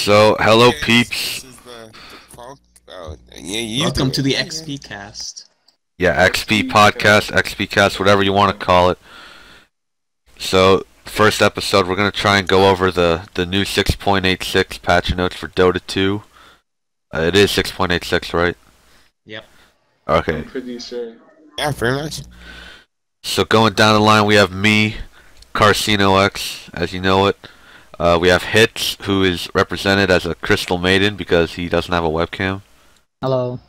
So, hello Okay, peeps. This is the Pulp. Oh, yeah, you Welcome do to it. the XP cast. Yeah, XP podcast, XP cast, whatever you want to call it. So, first episode, we're gonna try and go over the new 6.86 patch notes for Dota 2. It is 6.86, right? Yep. Okay. I'm pretty sure. Yeah, pretty much. So going down the line, we have me, carcinoX, as you know it. We have Hits, who is represented as a Crystal Maiden because he doesn't have a webcam. Hello.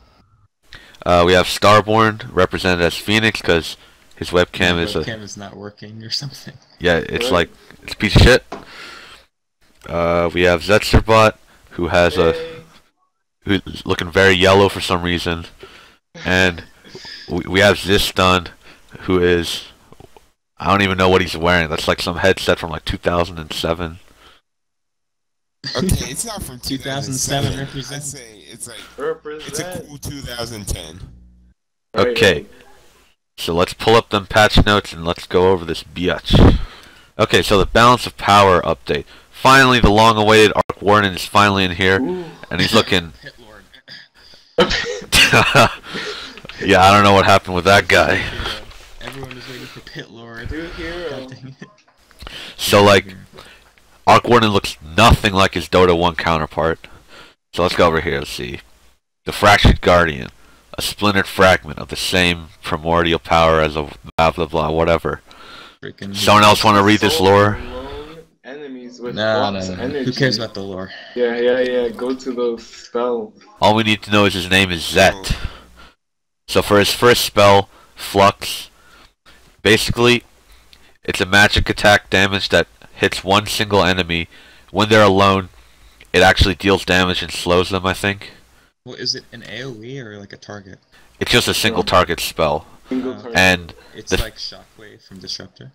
We have Starborn, represented as Phoenix because his webcam is not working or something. Yeah, it's like it's a piece of shit. We have Zttszor-Bot, who has who's looking very yellow for some reason, and we have xiston, who is, I don't even know what he's wearing. That's like some headset from like 2007. Okay, it's not from 2007 I'd represent. say it's like Represent. it's a cool 2010. Okay, so let's pull up them patch notes and let's go over this biatch. Okay, so the balance of power update. Finally, the long-awaited Arc Warden is finally in here, and he's looking. Pit Lord. Yeah, I don't know what happened with that guy. Everyone is waiting for Pit Lord. Dude, hero. God dang it. So like, Arc Warden looks nothing like his Dota 1 counterpart. So let's go over here. Let's see. The Fractured Guardian, a splintered fragment of the same primordial power as a blah blah blah whatever. Freaking Someone else want to read this lore? Enemies with No. energy. Who cares about the lore? Yeah. Go to those spells. All we need to know is his name is Zet. So for his first spell, Flux, basically, it's a magic attack damage that hits one single enemy. When they're alone, it actually deals damage and slows them, I think. Well, is it an AoE or like a target? It's just a single target spell. Single target. And It's the like Shockwave from Disruptor.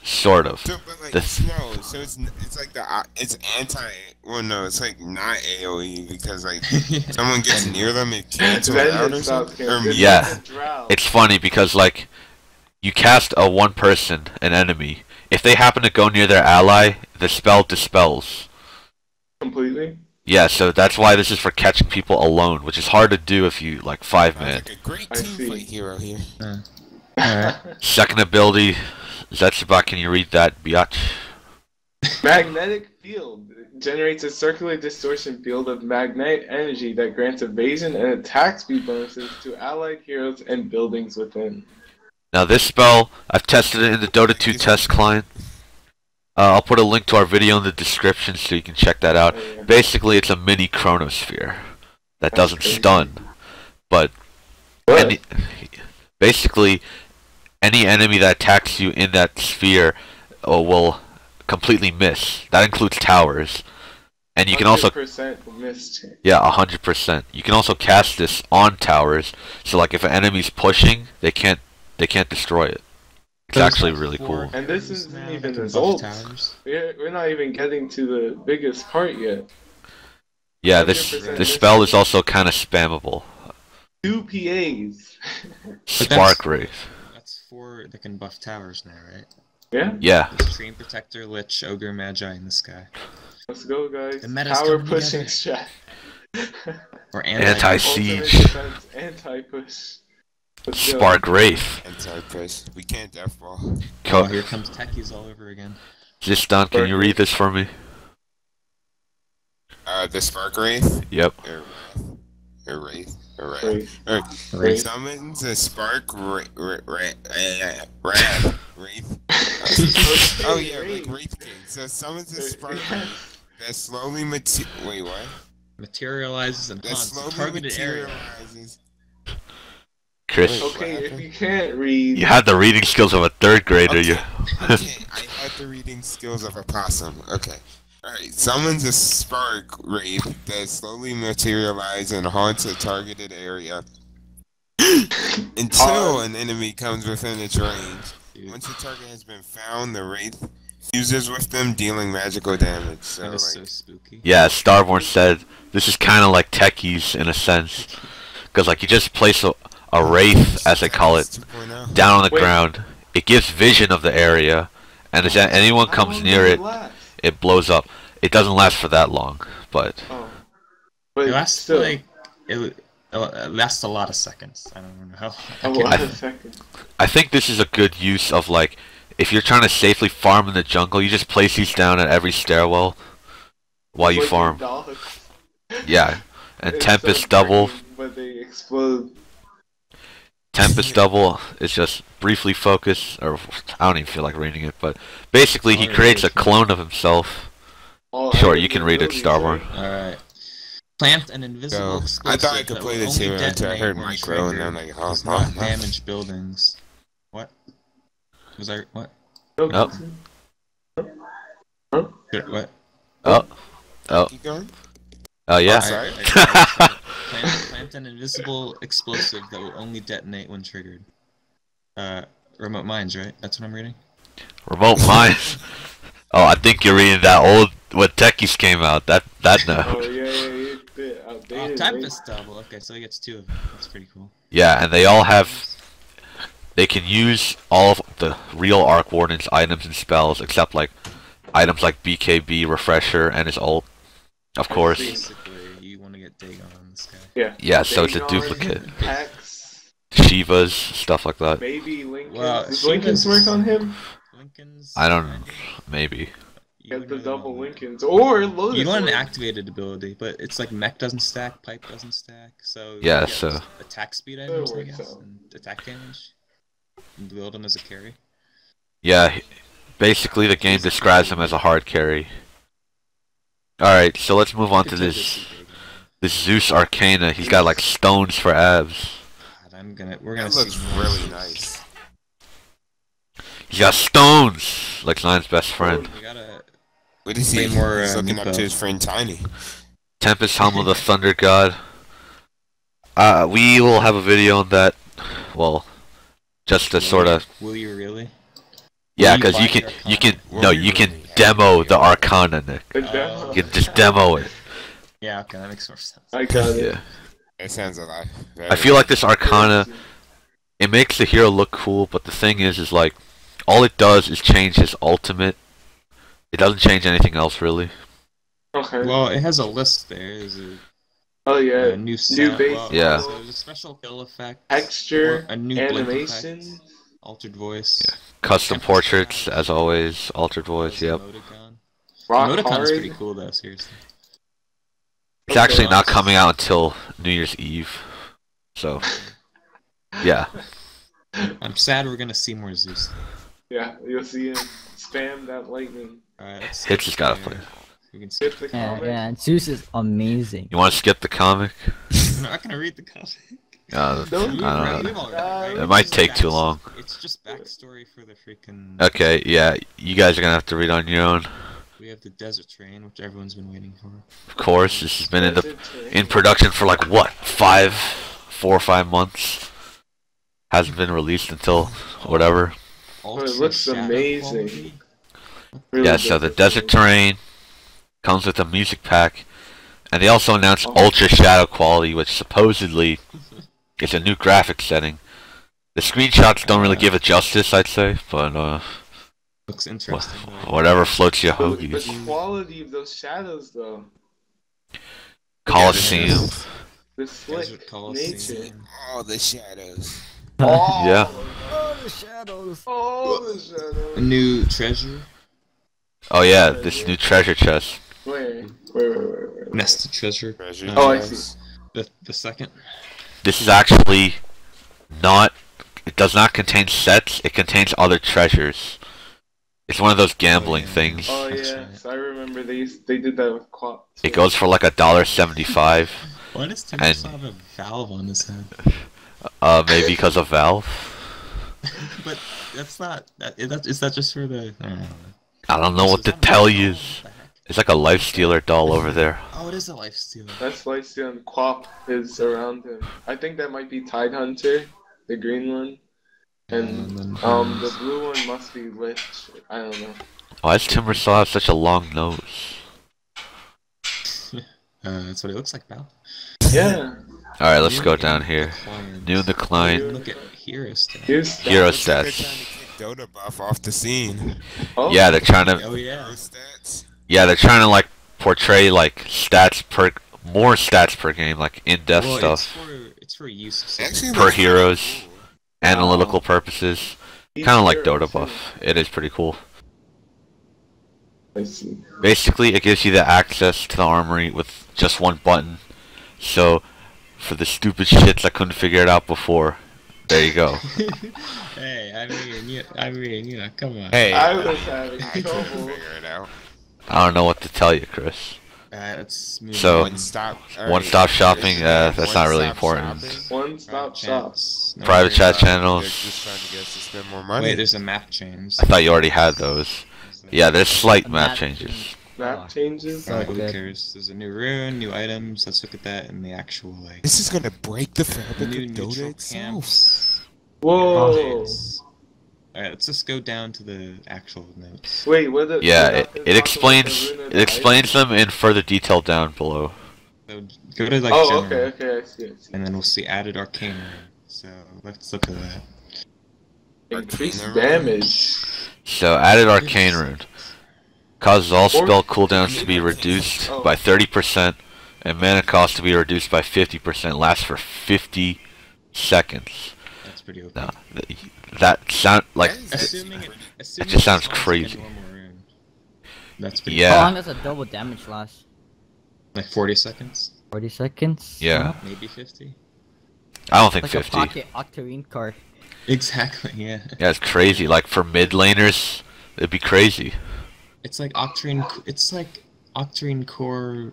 sort of. So, but like, The no, so it's like it's anti. Well, no, it's like not AOE because like someone gets near them, it cancels Then out it or stops something. canceling. Yeah. It's a drought. It's funny because like, you cast a one person, an enemy. If they happen to go near their ally, the spell dispels. Completely. Yeah, so that's why this is for catching people alone, which is hard to do if you like 5-man. Like a great I team see. fight hero here. Alright. Second ability, Zttszor-Bot, can you read that, biatch? Magnetic field generates a circular distortion field of magnetic energy that grants evasion and attack speed bonuses to allied heroes and buildings within. Now this spell, I've tested it in the Dota 2 test client. I'll put a link to our video in the description so you can check that out. Oh, yeah. Basically, it's a mini chronosphere that doesn't crazy. stun, but What? basically any enemy that attacks you in that sphere will completely miss. That includes towers, and you can also 100% missed. yeah 100%. You can also cast this on towers, so like if an enemy's pushing, they can't destroy it. It's There's actually like really 4 cool. And this areas isn't now even that can results. buff towers. We're not even getting to the biggest part yet. Yeah, this 100% spell is also kind of spammable. 2 PAs. Spark Wraith. That's 4 that can buff towers now, right? Yeah? Yeah. There's Stream Protector, Lich, Ogre, Magi in the sky. Let's go, guys. The meta's Power coming pushing together. strat. Or Anti-siege. Anti-push. Spark Wraith. Anti-push. We can't death ball. Oh, here comes techies all over again. Xiston, can you read this for me? The Spark Wraith. Yep. Or Wraith. Wraith. Summons a Spark Wraith. Oh yeah, like Wraith King. So summons a Spark Wraith that slowly Wait, what? Materializes and That haunts a slowly targeted area. materializes. Chris, Okay, if you can't read... you had the reading skills of a 3rd grader. You. Okay, I had the reading skills of a possum. Okay. Alright, summons a Spark Wraith that slowly materializes and haunts a targeted area until an enemy comes within its range. Dude, Once the target has been found, the Wraith fuses with them, dealing magical damage. So, that is so like, spooky. Yeah, Starborn said this is kind of like techies in a sense, because like you just place a wraith, as they call it, 2.0. down on the Wait. ground. It gives vision of the area, and if anyone comes near it, it blows up. It doesn't last for that long, but Oh. But It lasts still, like it lasts a lot of seconds. I don't know how. a Okay. lot of seconds. I think this is a good use of like if you're trying to safely farm in the jungle, you just place these down at every stairwell while you Like farm. dogs. Yeah, and It's Tempest so double. freaking- But they explode. Tempest double is just briefly focus, or I don't even feel like reading it, but basically he Alright, creates a okay. clone of himself. All Sure, items you can and read it, abilities, Starborn. right? Alright. Plant an invisible Yo, I explosive thought I could that play will this only hero until I detonate heard when micro, and triggered, I'm like, oh, does not no. damage buildings. What? Was I what? No, Oh. What? Oh, Keep going. oh yeah. sorry. Plant an invisible explosive that will only detonate when triggered. Remote mines, right? That's what I'm reading. Remote mines. Oh, I think you're reading that old when Techies came out. That no. Oh yeah, it's a bit Oh, outdated. Tempest double. Okay, so he gets 2 of them. That's pretty cool. Yeah, and they all have. They can use all of the real Arc Warden's items and spells, except like items like BKB, Refresher, and his ult. Of course. Basically, you want to get Dagon on this guy. Yeah. Yeah, so it's a Dagon, duplicate. Hex, Shivas, stuff like that. maybe Lincoln. Well, Does she Lincoln's was- work on him? Lincoln's. I don't. Maybe. You Get would the really double want that. Lincolns or Lotus. You want an Link. activated ability, but it's like mech doesn't stack, pipe doesn't stack, so you Yeah, get so- attack speed That items, I works guess, out. and attack damage. And build him as a carry. Yeah, basically the game describes him as a hard carry. Alright, so let's move on to Could totally this see Dagon. this Zeus Arcana. He's got like stones for abs. God, we're gonna That looks see more really Zeus. nice. He's got stones, like Zion's best friend. We gotta. What is Way he? more, He's looking up Nico. to his friend Tiny. Tempest Helm of the Thunder God. We will have a video on that. Well, just to sort of. Will you really? Yeah, Will you because buy you the can Arcana? you can Will no we you can really? demo the Arcana, Nick. The demo. You can just demo it. Yeah, okay, that makes more sense. I got it. Yeah. That sounds a lot. I feel like this Arcana, it makes the hero look cool, but the thing is like, all it does is change his ultimate. It doesn't change anything else really. Okay. Well, it has a list there. There's a, Oh yeah. a new sound. base Well, Yeah. So there's a special kill effect. Texture, a new blink animation. effect, altered voice. Yeah. Custom Tempest portraits, style. as always. Altered voice, There's yep. Emoticon. Rock Emoticon's hard. pretty cool though, seriously. It's actually Okay. not coming out until New Year's Eve. So, yeah. I'm sad we're gonna see more Zeus. Yeah, you'll see him spam that lightning. Alright, let's Hits just gotta there. play. We can skip. Get the Yeah, comic. yeah, Zeus is amazing. You want to skip the comic? I'm not gonna read the comic. I Don't don't you know. We've already read it, It might It's take just too long. It's just backstory for the freaking. Okay, yeah, you guys are gonna have to read on your own. We have the Desert Train, which everyone's been waiting for. Of course, this has been in Desert Train. in production for like what, 4 or 5 months. Hasn't been released until whatever. Ultra looks shadow amazing. quality. Really Yeah, so the good. Desert Terrain comes with a music pack, and they also announced Oh. Ultra Shadow Quality, which supposedly is a new graphic setting. The screenshots don't really give it justice, I'd say, but Looks interesting. whatever floats your Oh, the hoagies. quality of those shadows, though. Coliseum. The Desert slick nature. Coliseum. All the shadows. Oh, Yeah. Oh, the shadows. Oh, the A shadows. new treasure. Oh yeah, this new treasure chest. Where? Nested treasure. Treasure Oh, I chests. see. The second. This is actually not. It does not contain sets. It contains other treasures. It's one of those gambling yeah. things. Oh That's yeah, right. so I remember they did that with Quap. It goes for like $1.75. Why does Tim And- have a valve on his head? Maybe because of Valve. But that's not. Is that just for the? I don't know. I don't know So what is to that a tell valve? you. What the heck? It's like a life stealer doll over there. Oh, it is a life stealer. That's Lifesteal and Quap is around him. I think that might be Tidehunter, the green one. And then, the blue one must be Lich. I don't know. Why does Timbersaw have such a long nose? that's what it looks like, pal. Yeah. Alright, let's go down here. Acquired. New decline. Look at hero stats. Here's Hero Looks like they're stats. trying to kick Dota buff off the scene. Oh, Yeah, they're trying to. Oh yeah. Hero stats. Yeah, they're trying to like portray like more stats per game, like in-depth Well, stuff it's for use. Actually, per that's heroes, cool. analytical purposes. Each Kind of like hero, Dota too. buff. It is pretty cool. I see. Basically, it gives you the access to the armory with just one button. So, for the stupid shits that couldn't figure it out before, there you go. Hey, I mean, you know, come on. Hey, I was having I couldn't trouble. figure it out. I don't know what to tell you, Chris. Alright, let's move So, on. One-stop shopping, that's not really important. One-stop shop. No Private worries. chat They're channels. just trying to get us to spend more money. Wait, there's a map change. I thought you already had those. Yeah, there's slight map changes. Map changes. Alright, who Okay. cares? There's a new rune, new items. Let's look at that and the actual like This is gonna break the fabric new of neutral Dota itself. camps. Whoa. updates. Alright, let's just go down to the actual notes. Wait, what the? Yeah, what it the- explains the rune of it the explains them in further detail down below. So go to like Oh, general, okay, I see. and then we'll see added arcane rune. So let's look at that. Increased Arcane rune. damage. So, added arcane rune causes all spell cooldowns to be reduced by 30%, and mana cost to be reduced by 50%. Lasts for 50 seconds. That's pretty okay. Now, that sound like Assuming it just sounds spawns like a crazy. normal rune. That's pretty Yeah. How long does a double damage last? like 40 seconds, 40 seconds? yeah. maybe 50. I don't think Like 50. a pocket Octarine card. Exactly, yeah. Yeah, it's crazy. Like for mid laners, it'd be crazy. It's like Octarine Core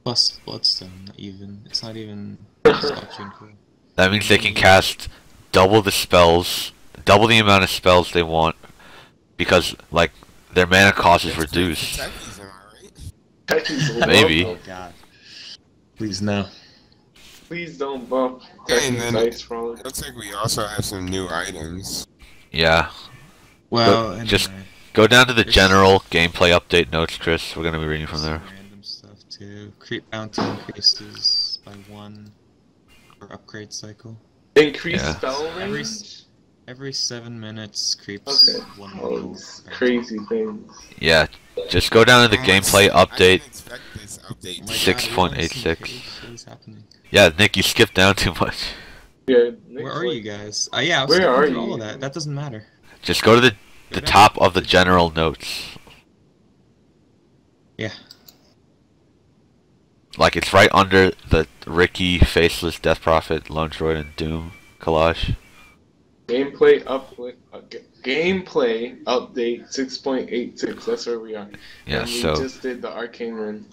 plus Bloodstone, even. It's not even just Octarine Core. That means they can cast double the spells, double the amount of spells they want, because like their mana cost is reduced. Kentucky's, am I right? Techies Maybe. Oh god. Please no. Please don't buff Yeah, and Techies then Ice Frolic. it looks like we also have some new items. Yeah. Well, But just anyway, Go down to the There's- general gameplay update notes, Chris. We're gonna be reading from some there. random stuff too. Creep bounty increases by 1 per upgrade cycle. Increase Yeah. spell Every range? Every 7 minutes, creeps Okay. 1 Oh, gold. it's crazy things. Yeah, just go down to the gameplay I update. didn't expect this update. Oh my God, 6.86. what is happening? Yeah, Nick, you skipped down too much. Yeah. Where are you guys? Yeah, I was Where skipping are through all you? of that. That doesn't matter. Just go to the Go down. top of the general notes. Yeah. Like it's right under the Ricky, Faceless, Death Prophet, Lone Droid, and Doom collage. Gameplay update 6.86. That's where we are. Yeah, And we so just did the arcane rune.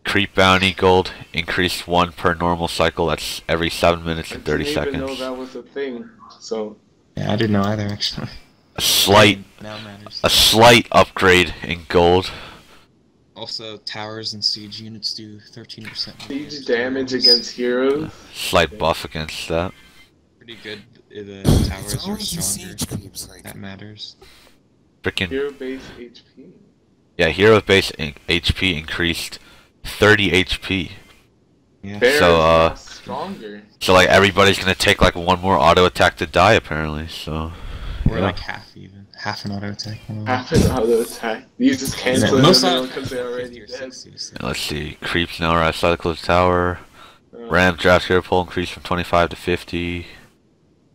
creep bounty gold increased 1 per normal cycle. That's every 7 minutes I and 30 didn't even know seconds. that was a thing. So Yeah, I didn't know either actually. A slight, Now matters. a slight upgrade in gold. Also, towers and siege units do 13% more siege damage against heroes. Slight buff against that. Pretty good. The It's towers are always the stronger. siege creeps, like, That matters. Freaking Hero base HP. yeah, hero base HP increased 30 HP. Yeah. Bears So, are stronger. So like everybody's gonna take like 1 more auto attack to die apparently. So Or yeah. like half even. Half an auto attack. Half an auto attack. You just cancel Most everyone auto because they're 50 already or dead. 60, so- let's see. Creeps now are outside the closed tower. Uh, Random draft hero pool increased from 25 to 50.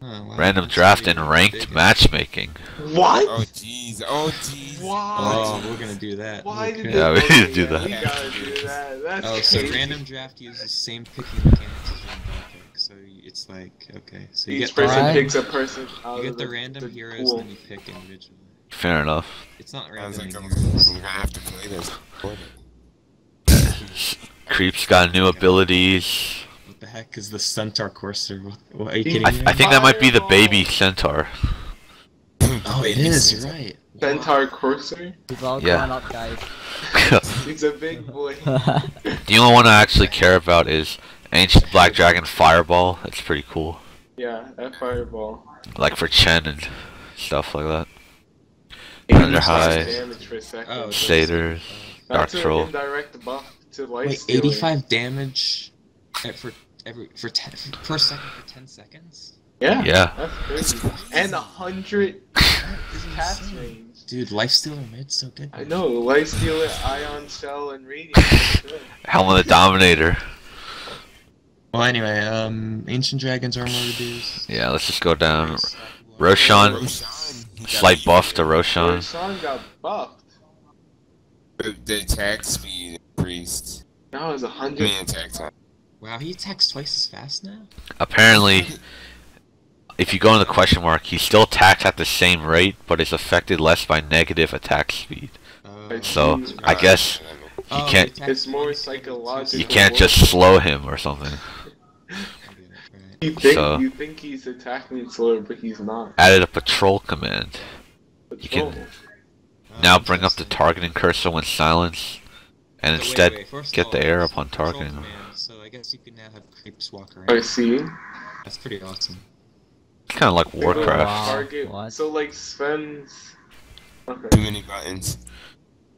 Oh, wow, Random that's draft pretty and ranked big. matchmaking. What? oh jeez, oh jeez. Why? Oh, we're gonna do that. Why Okay. did Yeah, we they need to do that. We gotta do that. That's Oh, so crazy. random draft uses the same picking mechanics as random pick. So it's like, okay. So you Each get the person Right. picks a person out you of get the random heroes pool. and then you pick individually. Fair enough. It's not Sounds random like I'm heroes. gonna have to play this. Creeps got new abilities. What the heck is the Centaur Courser? What are you I- kidding me? I think that might be the baby centaur. Oh, it is. You're right. Centaur Courser. We've all Yeah. gone up, guys. He's a big boy. The only one I actually care about is Ancient Black Dragon Fireball. It's pretty cool. Yeah, that fireball. Like for Chen and stuff like that. Eighty Under high. damage per second. Oh, it's- Satyrs. Dark That's an Troll. indirect buff to life Wait, stealing. 85 damage for 10 per second for 10 seconds. Yeah. Yeah. That's crazy. And 100 cast range. Dude, Lifestealer mid's so good. I know, Lifestealer, Ion Shell, and Radiant. That's good. Helm of the Dominator. Well, anyway, Ancient Dragons armor reduced. Yeah, let's just go down. Roshan, Roshan, he got slight buff to Roshan. Roshan. Roshan got buffed. The attack speed increased. Now it's I 100. mean, attack time. Wow, he attacks twice as fast now? Apparently, if you go in the question mark, he still attacks at the same rate, but is affected less by negative attack speed. So, I guess Oh, you can't he attacks It's more twice. psychological. you can't just slow him or something. You think, So- you think he's attacking slower, but he's not. Added a patrol command. Patrol. can- Now bring up the targeting cursor when silenced, and So instead first get of the all, air it's upon control targeting them. command, so I guess you can now have creeps walk I around. see. That's pretty awesome. It's kind of like They go Warcraft. Wow. Target. What? So like Sven's. Okay. Too many buttons.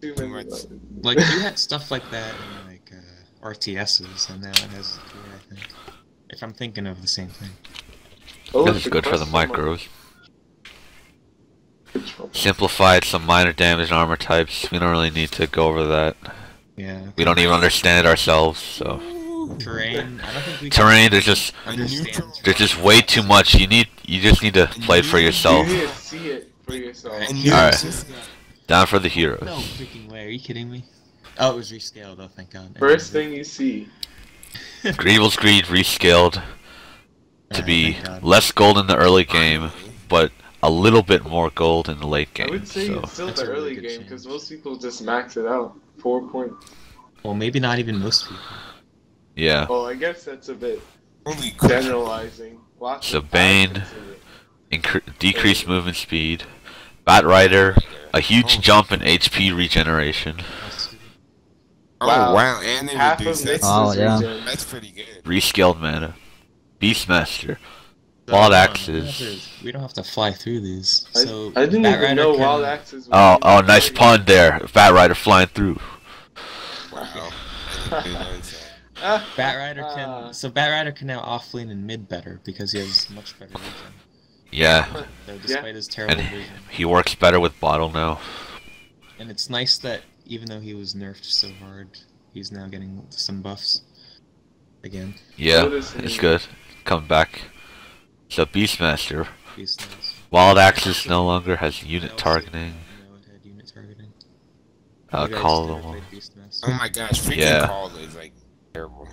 Too too many much. buttons. Like, you had stuff like that in, like, RTSs, and now it has here, I think. If I'm thinking of the same thing. Oh, This is the good for the question mark. micros. Control. Simplified some minor damage and armor types. We don't really need to go over that. Yeah. We don't even understand it ourselves, so. Terrain, I don't think we Terrain, there's just understand. there's just way too much. You just need to play it for yourself. You need to see it for yourself. And Alright. Down for the heroes. No freaking way, are you kidding me? Oh, it was rescaled, oh thank god. First thing you see. Greevil's Greed rescaled to Alright, be thank God. less gold in the early game, but a little bit more gold in the late I game. would say So it's still That's the a really early good game change. because most people just max it out. 4 points. Well, maybe not even most people. yeah. Well, I guess that's a bit Holy crap. generalizing. Lots So of Bane, factors in it. Decreased movement speed. Bat Rider, a huge jump in HP regeneration. Oh, Wow. wow. And they Half of reduced Nix's that. Oh, yeah. regen. That's pretty good. Rescaled mana. Beastmaster. Wild Axes. We don't have to fly through these. So I didn't Bat even Rider know can- Wild Axes. Oh, nice pun there. Bat Rider flying through. Wow. I didn't realize that. Bat Rider can. So Bat Rider can now off lane and mid better because he has much better vision. Yeah, Though despite his terrible and vision. he works better with bottle now. And it's nice that even though he was nerfed so hard, he's now getting some buffs again. Yeah, Notice it's him. good. Come back. So Beastmaster. He's nice. Wild Axis no longer has unit Also, targeting. No, it had unit targeting. Uh, You guys call never them. played Beastmaster. Oh my gosh. Freaking Yeah. Call is like terrible.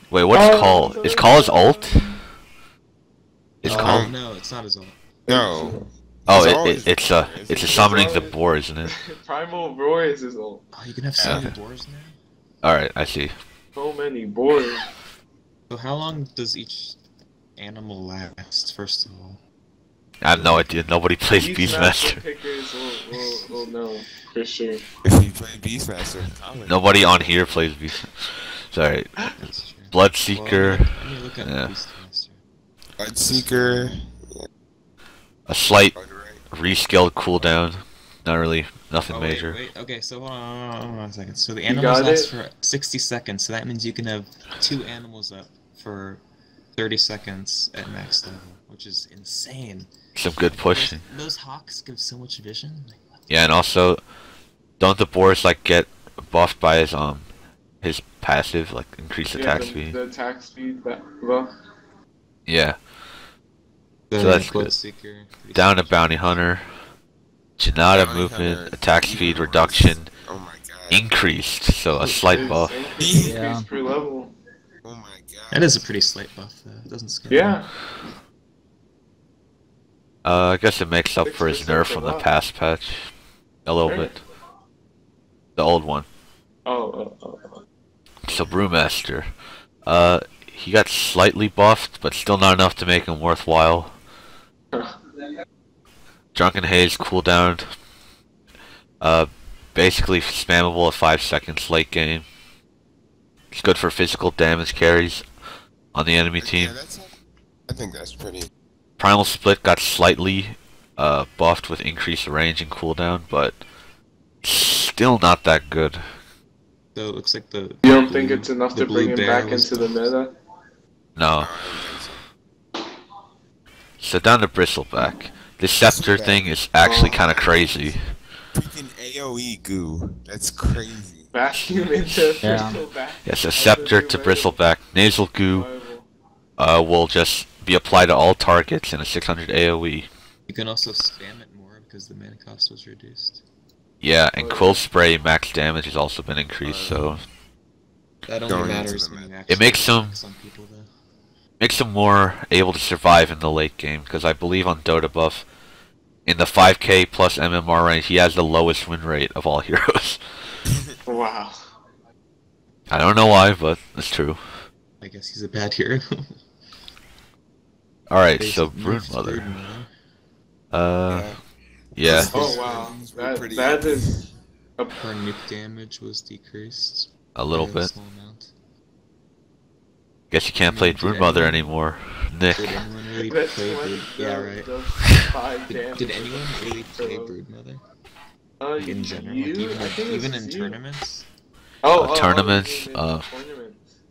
Wait, what's Oh, Call? so Is Call his ult? Is Oh, Call? no, it's not his ult. No. Oh, It's always it's Boar, a isn't it? summoning the always- boar, isn't it? Primal Roar is his ult. Oh, you can have so many boars now? Alright, I see. So many boars. So how long does each animal last, first of all? I have no idea. Nobody plays Beastmaster Beastmaster. pickers will know for sure. If you play Beastmaster, probably. Nobody on here plays Beastmaster. Sorry. That's true. Bloodseeker. Well, let me look at Yeah. Beastmaster. Bloodseeker. A slight Oh, you're right. rescaled cooldown. Not really. Nothing Oh, major. Wait. Okay, so hold on a second. So the You animals got last it? for 60 seconds, so that means you can have 2 animals up for 30 seconds at max level, which is insane. Some good pushing. Those hawks give so much vision. Like, what the- Yeah, and also, don't the boars like get buffed by his passive, like increased attack speed? The attack speed that buff. Yeah. The So that's good. Bloodseeker, pretty Down to sick. Bounty Hunter. Janata Bounty movement, Hunter. attack speed reduction Oh my god. increased, so a slight buff. Increase Yeah. per level. Oh my god. That is a pretty slight buff, though. It doesn't scare me. Yeah. I guess it makes up for his 6% nerf from the buff. past patch. A little Really? bit. The old one. Oh. So Brewmaster. He got slightly buffed, but still not enough to make him worthwhile. Drunken Haze cooldown. Basically spammable at 5 seconds late game. It's good for physical damage carries on the enemy team. Yeah, I think that's pretty. Primal Split got slightly buffed with increased range and cooldown, but still not that good. So it looks like the. You don't think it's enough the to bring blue him bear back was into the buffed. meta? No. I don't think so. So down to Bristleback. This scepter thing is actually kind of crazy. Freaking AOE goo. That's crazy. Vacuum into Yeah. bristleback. Yes, a scepter to bristleback. Nasal goo will just be applied to all targets in a 600 AOE. You can also spam it more because the mana cost was reduced. Yeah, and quill spray max damage has also been increased, so That Going only into matters the when you meta. actually it makes them some people though. makes them more able to survive in the late game. Because I believe on Dota buff, in the 5k plus MMR range, he has the lowest win rate of all heroes. Wow. I don't know why, but it's true. I guess he's a bad hero. Alright, They so nerfed Brood Mother. Broodmother. Yeah. Oh wow. Were pretty That epic. is a Her nuke damage was decreased. A little by bit. small amount. Guess you can't play Did Brood Mother anyone- anymore. Nick. Did anyone really that's play one Brood? Yeah, right. does 5 damage. Did anyone really play Broodmother? Like in general, you? like, I think even it's in you. tournaments? Tournaments? you mean tournaments.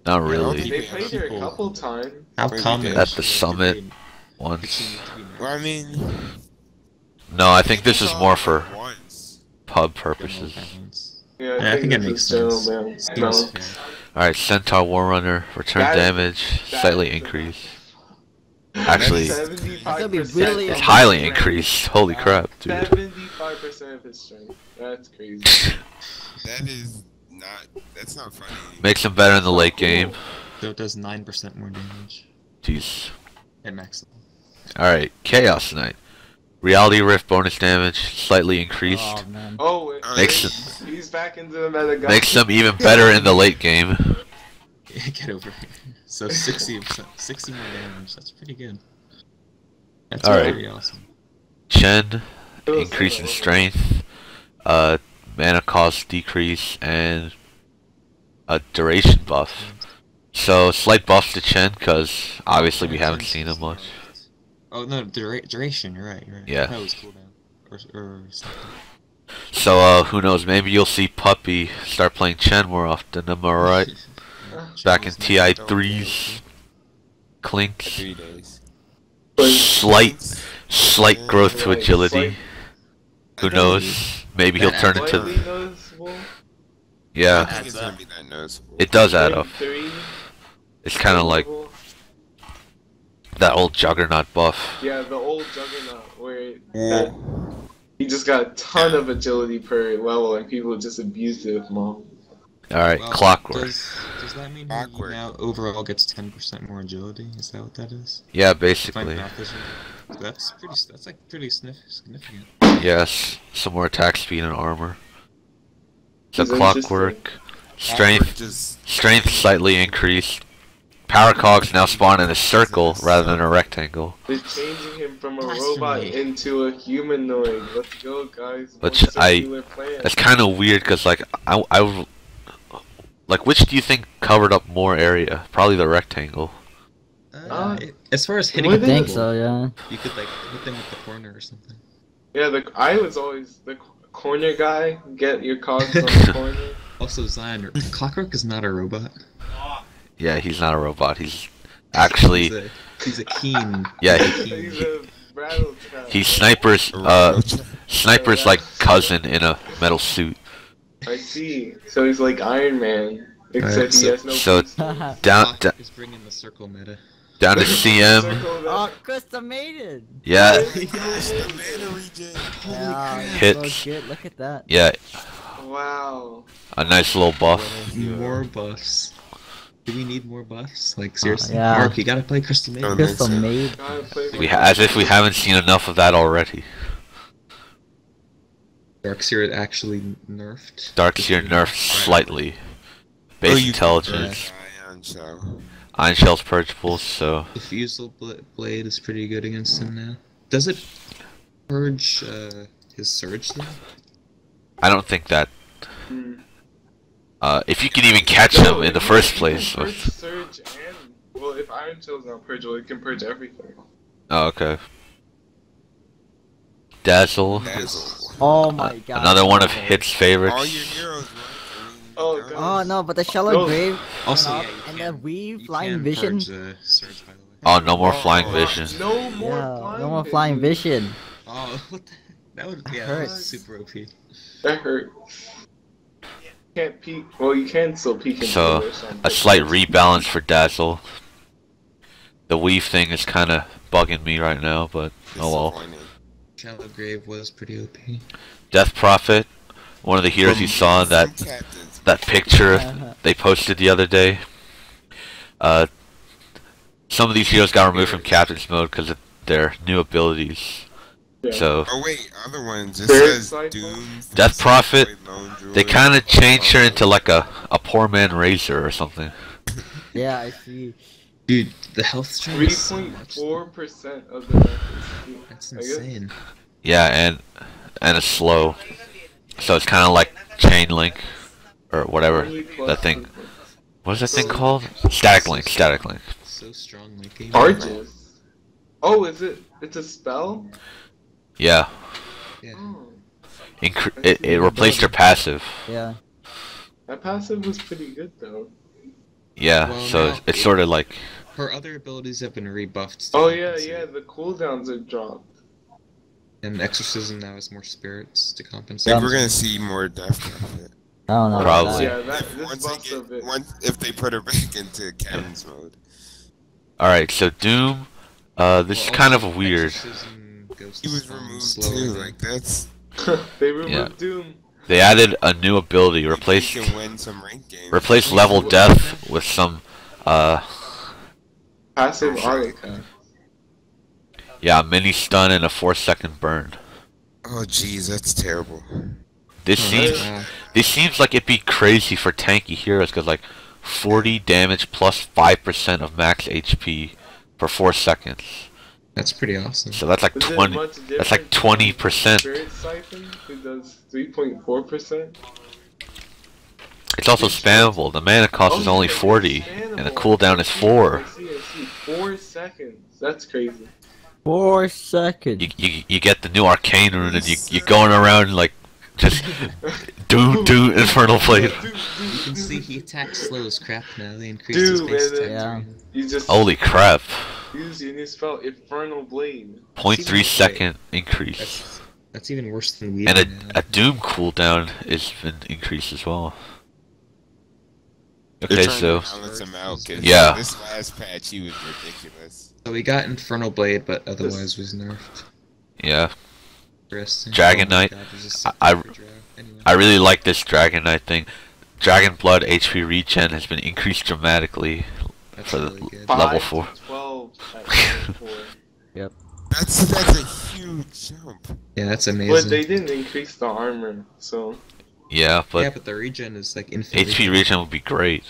Not Yeah, really. They played her a couple times. How Maybe common? they- At the like, summit did once. she need to be nerfed? Well, I mean, No, I think this is it's more all for once. pub General purposes. balance. Yeah, Yeah, I think it this makes is general sense. balance. Seems Balance. fair. Alright, Centaur Warrunner, return That- damage, that slightly is- increased. Actually, It's gonna be 75% really it's of highly his increased. Holy crap, dude. 75% of his strength. That's crazy. That is not. That's not funny. Makes him better in the late game. So it does 9% more damage Jeez. at maximum. Alright, Chaos Knight. Reality Rift bonus damage, slightly increased. Oh man. Oh, Makes he's back into the meta guy. Makes them even better in the late game. Get over it. So 60 more damage. That's pretty good. That's Alright. pretty awesome. Chen, increase in strength, mana cost decrease, and a duration buff. So slight buff to Chen, because obviously we haven't seen him much. Oh no, duration. You're right. You're right. Yeah. That was cooldown or something. So who knows? Maybe you'll see Puppy start playing Chen more often. Am I right? Back in TI 3s, Clinks, 3 days. slight growth to Like, agility. Who knows? Maybe he'll turn into. Slightly noticeable. I Yeah, think it's gonna be that noticeable. it does add up. 3, It's kind of like that old Juggernaut buff. yeah, the old Juggernaut where Yeah. he just got a ton of agility per level and people just abused it more. Alright, Well, Clockwork. Does that mean he Clockwork. now overall gets 10% more agility? Is that what that is? Yeah, If my basically. math is right. That's like pretty significant. Yes, some more attack speed and armor. So It's Clockwork, strength, Just strength slightly increased. Power cogs now spawn in a circle rather than a rectangle. They're changing him from a Blasphemy. robot into a humanoid. Let's go, guys. Which One I- circular plan. That's kind of weird because like like which do you think covered up more area? Probably the rectangle. As far as hitting Would people, I think so, yeah. you could like hit them with the corner or something. Yeah, I was always the corner guy. Get your cogs on the corner. Also, Zion, Clockwork is not a robot. Yeah, he's not a robot. He's actually he's a keen. yeah. He's a rattle trap. He's Sniper's Sniper's like cousin in a metal suit. I see. So he's like Iron Man, except Alright, he has no. so- boots. Down is bringing the circle meta. down to CM. Circle that- Oh, Krista made it! Yeah, the mana regen. Yeah, Hits. so good. Look at that. yeah. Wow. A nice little buff. More buffs. Do we need more buffs? Like seriously, yeah. Mark, you gotta play Crystal Maiden. Oh, Crystal so- made. Gotta play As if we haven't seen enough of that already. Darkseer actually nerfed. Darkseer nerfed slightly. Base you- intelligence. Ion Shell. Iron Shell's purgeable, so The Fusel Blade is pretty good against him now. Does it purge his surge though? I don't think that. Hmm. If you can even catch No, him in the it first can place. purge Surge and well, if Iron Shell's not purgeable, it can purge everything. Oh, okay. Dazzle. Dazzle. Oh my god. Another one of Hit's All favorites. your heroes, right? I mean, Oh, don't- God. Oh no, but the Shallow No. Grave Also, up, yeah, you and can- the Weave you Flying can Vision. purge the surge, by the way. Oh, no more flying vision. No more Yeah, flying no more Flying Vision. Oh, what the? That would, yeah, that hurts. was super OP. That hurt. Can't peek. Well, you can still peek into So, the some a slight rebalance for Dazzle. The weave thing is kind of bugging me right now, but oh well. Disappointing. Shallow Grave was pretty OP. Death Prophet, one of the heroes you saw in Some captains. that picture they posted the other day. Some of these heroes got removed from Captain's mode because of their new abilities. Yeah. So, Oh wait, other ones. It Spirit says Cycle? Doom. Death Prophet, Lone they Druid. kind of changed her into like a poor man Razor or something. Yeah, I see. Dude, the health strain is so much. 3.4% of the death is That's I guess. insane. Yeah, and it's slow. So it's kind of like Chain Link or whatever Only plus that thing. 3.4. What is that thing called? Static Link. Static Link. So strong, like game. Charges. Oh, is it? It's a spell? Yeah. Yeah. Oh, It replaced her passive. Yeah. that passive was pretty good though. Yeah. Well, So no, it's sort of like. Her other abilities have been rebuffed. Oh yeah, yeah. The cooldowns are dropped. And Exorcism now has more spirits to I compensate. think we're gonna see more Death Prophet. I don't know. Probably. About Yeah, that If this once buffs they of it. if they put her back into Captain's mode. All right. So Doom. This is kind of weird. He was removed too. Like that's. They removed Yeah. Doom. They added a new ability. You Replaced can win some rank games. level death with some Passive Arnica. yeah, mini stun and a 4-second burn. Oh jeez, that's terrible. This seems like it'd be crazy for tanky heroes because like 40 damage plus 5% of max HP for 4 seconds. That's pretty awesome. So that's like Is it 20. much That's like different 20%. Spirit Siphon, who does 3.4%. It's also spammable. The mana cost is only 40, and the cooldown is 4. I see. 4 seconds. That's crazy. 4 seconds. You get the new arcane rune, and you're going around like just do infernal blade. You can see he attacks slow as crap now. They increased his Dude, base man, attack. Yeah. You just Holy crap! use your new spell, Infernal Blade. 0.3 second increase, That's even worse than we. and a doom cooldown has been increased as well. They're Okay, trying so to balance him out. 'Cause Yeah. This last patch, he was ridiculous. So we got Infernal Blade, but otherwise was nerfed. yeah, Interesting. Dragon Oh my Knight. God, there's a I- second I- for draft. Anyway. I really like this Dragon Knight thing. Dragon Blood HP regen has been increased dramatically That's for the really good. level 5 4. to 12 at level 4. That's a huge jump. Yeah, that's But amazing. they didn't increase the armor, so Yeah, but yeah, but the regen is like infinite. HP regen would be great.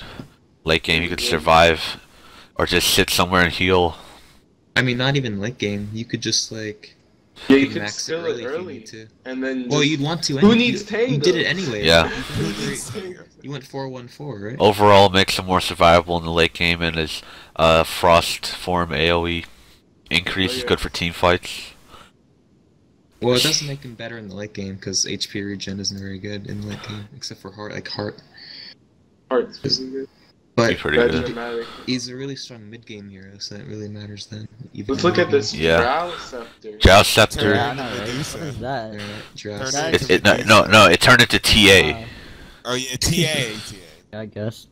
Late game, you could survive, or just sit somewhere and heal. I mean, not even late game. You could just like yeah, you could max skill it it early, if you early, need to. and then Well, just- you'd want to. Who anyway. needs You did it Tango? anyway. Yeah. You went 4-1-4, right? Overall, makes him more survivable in the late game, and his Frost form AoE increase is good for team fights. Well, it doesn't make him better in the late game because HP regen isn't very good in the late game, except for heart. Heart's pretty good. Be But pretty That good. doesn't matter. he's a really strong mid game hero, so it really matters then. even Let's in look at mid-game. this Yeah. Drow Scepter. Joust Scepter. Yeah, I know, right? What is that? Alright, Drow. That It turned into TA. Wow. Oh yeah, TA. I guess.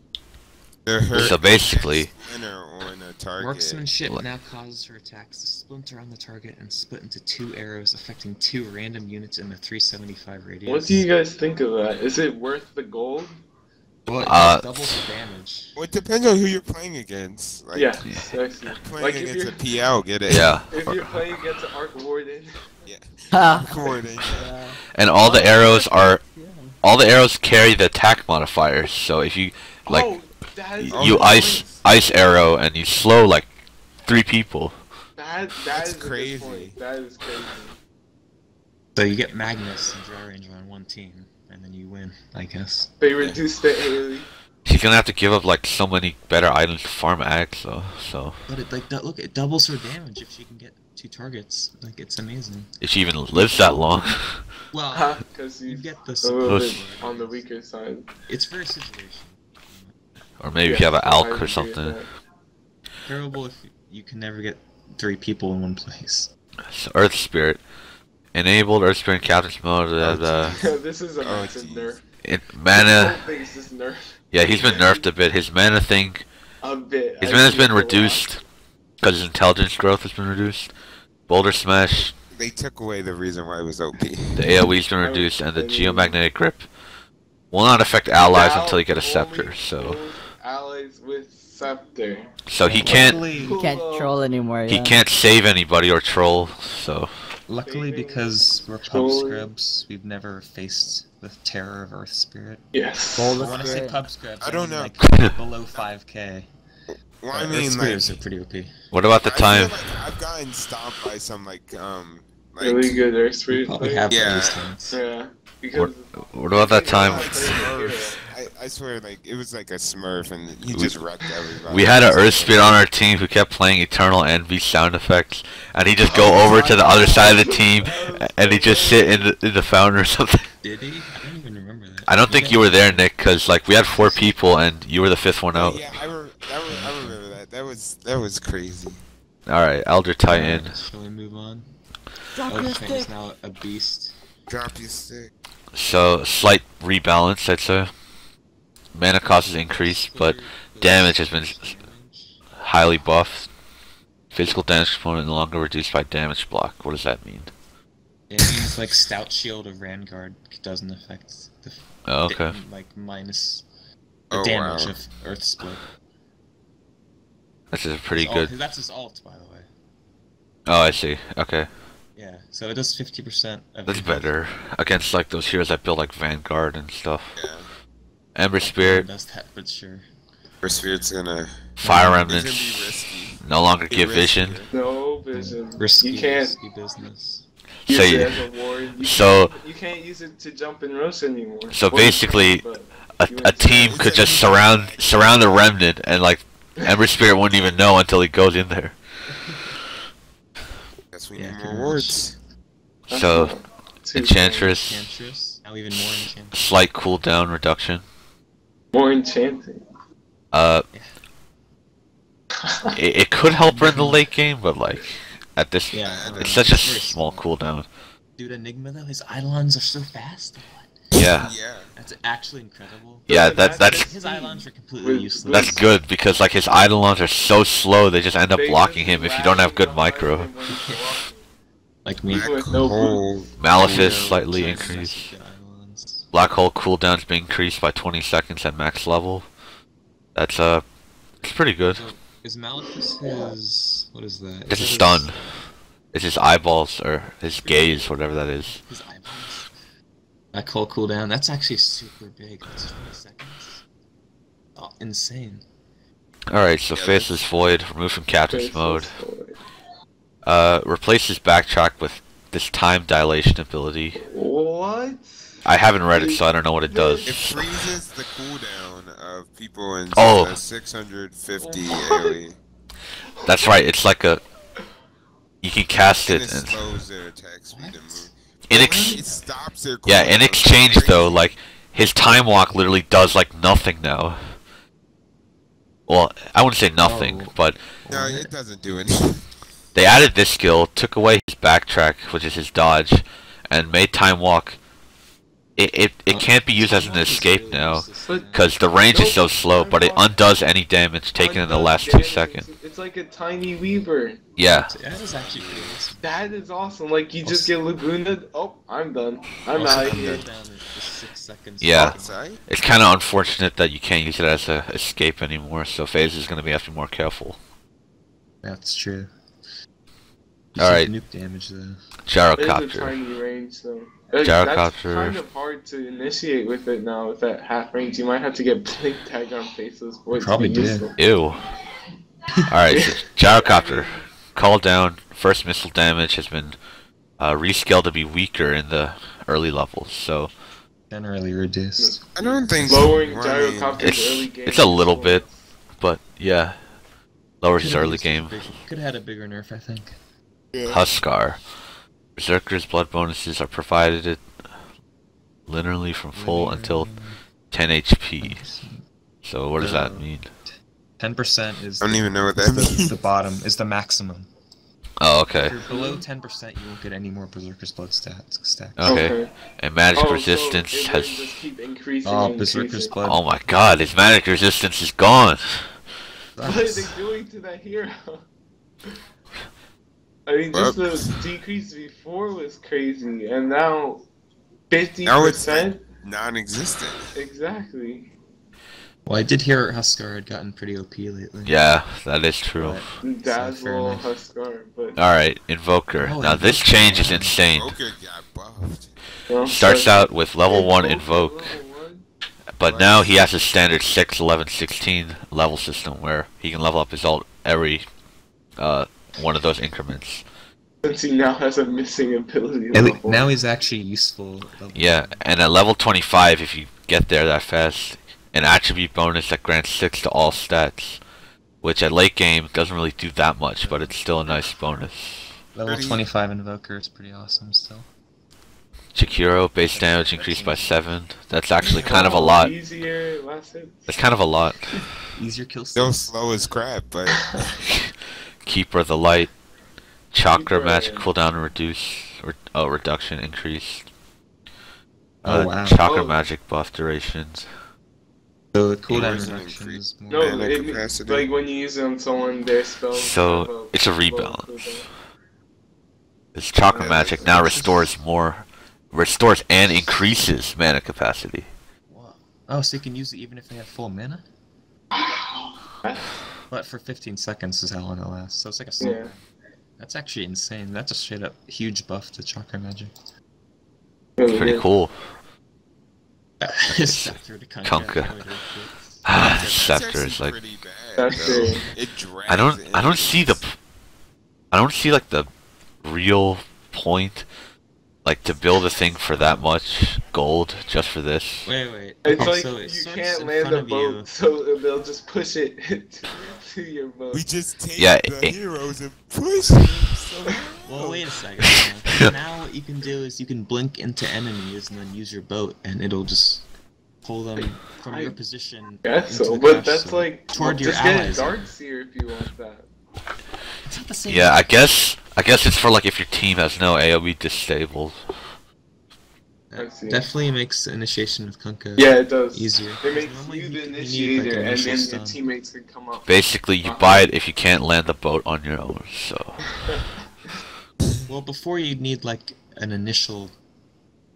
They're hurt. So basically, Splinter on a target. Marksmanship What? now causes her attacks to splinter on the target and split into 2 arrows, affecting 2 random units in a 375 radius. What do you guys think of that? Is it worth the gold? Well, it doubles the damage. Well, it depends on who you're playing against. Like, Yeah, actually. playing Like if against you're a PL, get it. yeah. if you're playing against an Arc Warden, Ha! Recording. Yeah. And all the arrows Yeah. carry the attack modifiers. So if you like, oh, that is you ice arrow and you slow like 3 people. That That's is a good crazy. point. That is crazy. So you get Magnus and Draw Ranger on one team, and then you win, I guess. They reduced the AoE. She's gonna have to give up like so many better items to farm ags though. So But it look, it doubles her damage if she can get 2 targets. Like, it's amazing. if she even lives that long. Well, Because you you get the a little Those- bit on the weaker side. It's for a situation. Or maybe if you have an I alk agree or with something. that. Terrible if you can never get 3 people in one place. So Earth Spirit. Enabled Earth Spirit Captain's mode. This is a massive nerf. Mana. This whole thing is just nerf. Yeah, he's been nerfed a bit. His mana thing. A bit. His mana's been reduced because his intelligence growth has been reduced. Boulder Smash. They took away the reason why it was OP. The AoE's been reduced, and the Geomagnetic Grip will not affect allies until you get a Scepter. So. Allies with Scepter. So he can't. He can't troll anymore. He Yeah. can't save anybody or troll. So. Luckily, because we're pub scrubs, we've never faced the terror of Earth Spirit. Yes. Boulder When I say Spirit. pub scrubs, I don't know. Like below 5k. Well, I Earth mean, like, Spirits are pretty OP. What about the I feel time? like I've gotten stopped by some like Really good Earth Spirit. Probably have Yeah. these things. Yeah. Because What about that time? Like Smurf. I swear, like it was like a Smurf, and he just wrecked everybody. We had an Earth Spirit on our team who kept playing Eternal Envy sound effects, and he'd just go over to the other side of the team, and he'd just sit in the fountain or something. Did he? I don't even remember that. I don't think you were there, Nick, because like we had 4 people and you were the 5th one out. Yeah, I remember that. That was crazy. All right, Elder Titan. Shall we move on? Drop Elder your Titan is stick. now a beast. Drop your stick. So slight rebalance, I'd say. Mana cost has increased, but damage has been highly buffed. Physical damage component no longer reduced by damage block. What does that mean? It means like Stout Shield of Vanguard doesn't affect the Oh, okay. like minus the Oh, damage wow. of Earth Split. This is pretty His good. alt- That's his alt, by the way. Oh, I see. Okay. Yeah, so it does 50% of That's your- better against like those heroes that build like Vanguard and stuff. Yeah. Ember It Spirit, does that, but sure. Earth Spirit's gonna. Fire It's gonna be Remnants risky. no longer Be give risky. vision. no vision. Risky, You can't risky business. use So it you- as a ward. You can't use it to jump and roast anymore. So Well, you basically, can, A team could just surround the remnant and like Ember Spirit wouldn't even know until he goes in there. Guess we Yeah, need pretty more much. wards. but So that's too Enchantress, Enchantress. Now even more Enchantress. slight cooldown reduction. more enchanting. It could help her in the late game, but like at this, Yeah, it's such a very small cooldown. Dude, Enigma though, his Eidolons are so fast. Yeah, Yeah. That's actually incredible. yeah, that's- that's His Eidolons are completely With- useless. that's good because like his Eidolons are so slow they just end up blocking him if you don't have good micro. Like me. Black with no hole. Malefice Yeah, slightly trying to increased. mess with the Eidolons. Black hole cooldown's been increased by 20 seconds at max level. That's it's pretty good. So, is Malefice his... what is that? It's a Is that stun. It's his eyeballs or his gaze, whatever that is. His eyeballs. Black hole cooldown, that's actually super big. That's 20 seconds. Oh, insane. Alright, so Yeah, Faceless Void, remove from Captain's mode. Mode. Replaces Backtrack with this time dilation ability. What? I haven't read it, so I don't know what it It does. freezes the cooldown of people in Oh. 650 What? AoE. That's right, it's like a... You can cast And it it and... slows their attack speed and move. It stops their Yeah, in cooldown. exchange though, like, his Time Walk literally does like nothing now. Well, I wouldn't say nothing, Oh. but No, it doesn't do anything. they added this skill, took away his Backtrack, which is his dodge, and made Time Walk... It can't be used as an escape now, because the range is so slow, but it undoes any damage taken in the last 2 seconds. It's like a tiny weaver. Yeah, That is actually pretty awesome. That is awesome. Like, you just get Laguna. Oh, I'm done. I'm out of here. Down in just 6 seconds. Yeah. Outside? it's kind of unfortunate that you can't use it as a escape anymore, so FaZe is going to have to be more careful. That's true. Alright. Nuke damage though. It's a Gyrocopter. tiny range, though. Gyrocopter. That's kind of hard to initiate with it now, with that half range. You might have to get blink tag on Faceless Void. to Probably be did. useful. Ew. Alright, so Gyrocopter. Call down. First missile damage has been rescaled to be weaker in the early levels, so Generally reduced. I don't think Lowering running- Gyrocopter's early game. it's a little bit, but yeah. Lowers his early game. Could have had a bigger nerf, I think. Huskar. Berserker's blood bonuses are provided linearly from full until 10 HP. So what does that mean? 10% is I don't even know what that the means. bottom, is the maximum. Oh, okay. If you're below 10%, you won't get any more Berserker's Blood stacks. Okay. And magic Oh, resistance so it has. will just keep increasing Oh, and Berserker's increasing. Blood. Oh my god, his magic resistance is gone. What are they doing to that hero? I mean, just the decrease before was crazy, and now 50%? Now it's like non-existent. Exactly. Well, I did hear Huskar had gotten pretty OP lately. Yeah, that is true. But, Dazzle, enough. Huskar, but... Alright, Invoker. Oh, Now this Invoker. change is insane. Joker got buffed. Well, Starts out with level 1 Invoke Invoke, level 1? but now he has a standard 6, 11, 16 level system where he can level up his ult every one of those increments. Since he now has a missing ability level. Now he's actually useful. Yeah, and at level 25, if you get there that fast, an attribute bonus that grants 6 to all stats, which at late game doesn't really do that much, but it's still a nice bonus. Level 25 Invoker is pretty awesome still. Chikiro, base damage increased by 7. That's actually kind of a lot. Easier last hit. That's kind of a lot. Easier kill Still stats. slow as crap, but Keeper of the Light, Chakra Keeper, magic yeah. cooldown reduction increased. Oh, wow. Chakra Oh. magic buff durations. So the cooldown Yours reduction increased. is more. No, Mana it, capacity. like when you use it on someone, their spells. So, have a it's a low rebalance. cooldown. This chakra Yeah, magic that's- now restores and increases mana capacity. Wow. Oh, so you can use it even if they have full mana? But for 15 seconds is how long it lasts. So it's like a Yeah. That's actually insane. That's a straight up huge buff to chakra magic. Really Pretty good. cool. Scepter to Kunkka. That's Scepter actually is like pretty bad. That's though. true. It drags I don't see the enemies. I don't see like the real point like to build a thing for that much gold just for this. Wait. It's Okay, like so you it starts can't in land front a of boat, you. so they'll just push it to your boat. We just take Yeah, the it- heroes and push them somewhere Well, else. wait a second. Now what you can do is you can blink into enemies and then use your boat, and it'll just pull them from your position. Guess into so, the but crash that's zone. like toward your just get a allies. Darkseer if you want that. It's not the same. Yeah, I guess it's for like if your team has no AoE disabled. I see. Definitely makes initiation with Kunkka Yeah, it does. easier. It makes Normally you the need, like, initiator, an and initial then stun. your teammates can come up. Basically, you buy it if you can't land the boat on your own. So Well, before you need like an initial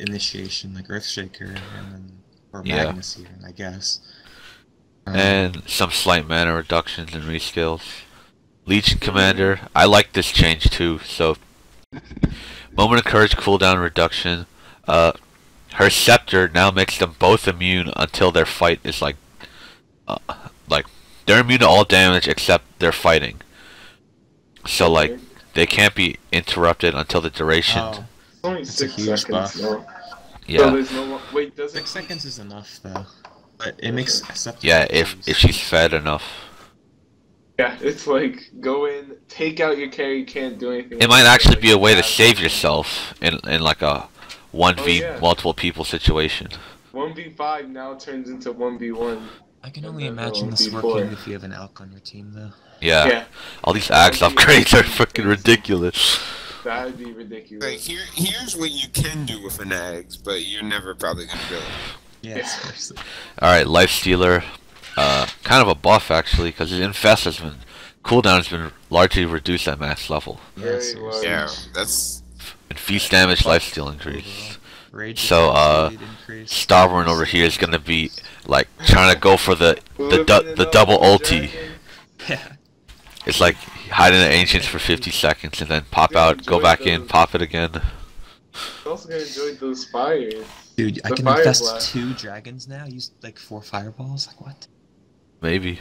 initiation, like Earthshaker, and then or Yeah. Magnus even, I guess. and some slight mana reductions and reskills. Legion Commander, I like this change too. So Moment of Courage cooldown reduction. Her Scepter now makes them both immune until their fight is like they're immune to all damage except their fighting. So like they can't be interrupted until the duration. Oh, It's only That's a 6 huge seconds buff. now. So Yeah, there's no wait, does it 6 seconds is enough though, but it makes Scepter yeah. If she's fed enough, Yeah, it's like go in, take out your carry, can't do anything. it might actually Like, be a way to pass save it. yourself in like a 1v Oh, yeah. multiple people situation. 1v5 now turns into 1v1. I can and only then imagine this it'll be working 4. if you have an Alk on your team though. Yeah, Yeah, all these axe upgrades are fucking ridiculous. that'd be ridiculous. Like here's what you can do with an axe, but you're never probably gonna do it. Yeah, seriously. All right, Life Stealer, kind of a buff actually, because his Infest has been cooldown has been largely reduced at max level, Yeah, Very seriously. Yeah, that's and feast damage, lifesteal increased. Rage So, speed increase. Starborn over here is gonna be like trying to go for the double ulti. Yeah. It's like hide in the ancients for 50 seconds and then pop out, go back in, pop it again. It's also gonna enjoy those fires. Dude, I The can fire infest blast. 2 dragons now. Use like 4 fireballs. Like what? Maybe.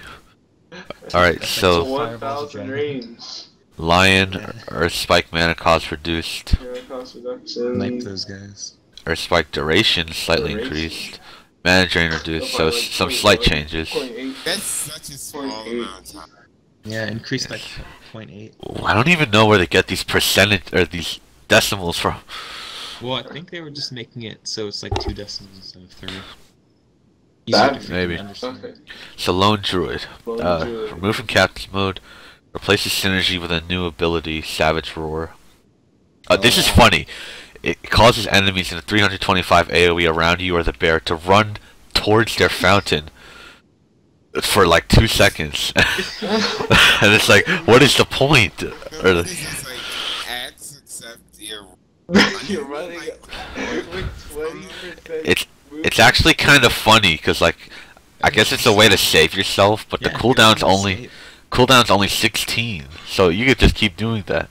All right, That's so like 1,000 range. Lion, Yeah. Earth Spike mana cost reduced. Yeah, cost reduction. Snipe those guys. Earth Spike duration slightly Duration. increased. Mana drain reduced, so some slight changes. 0.8. that's such a small 0.8. amount of time. Yeah, increased by 0.8. I don't even know where they get these percentage or these decimals from. Well, I think they were just making it so it's like 2 decimals instead of 3. That- Easier to Maybe. understand. Okay. So Lone Druid, Lone Druid. removed from captain's mode, Replaces synergy with a new ability, Savage Roar. This is funny. It causes enemies in a 325 AoE around you or the bear to run towards their fountain for like 2 seconds. And it's like, what is the point? Or the, It's like X except you're running with 20%. it's actually kind of funny because like I guess it's a way to save yourself, but the Yeah, cooldown's only 16, so you could just keep doing that.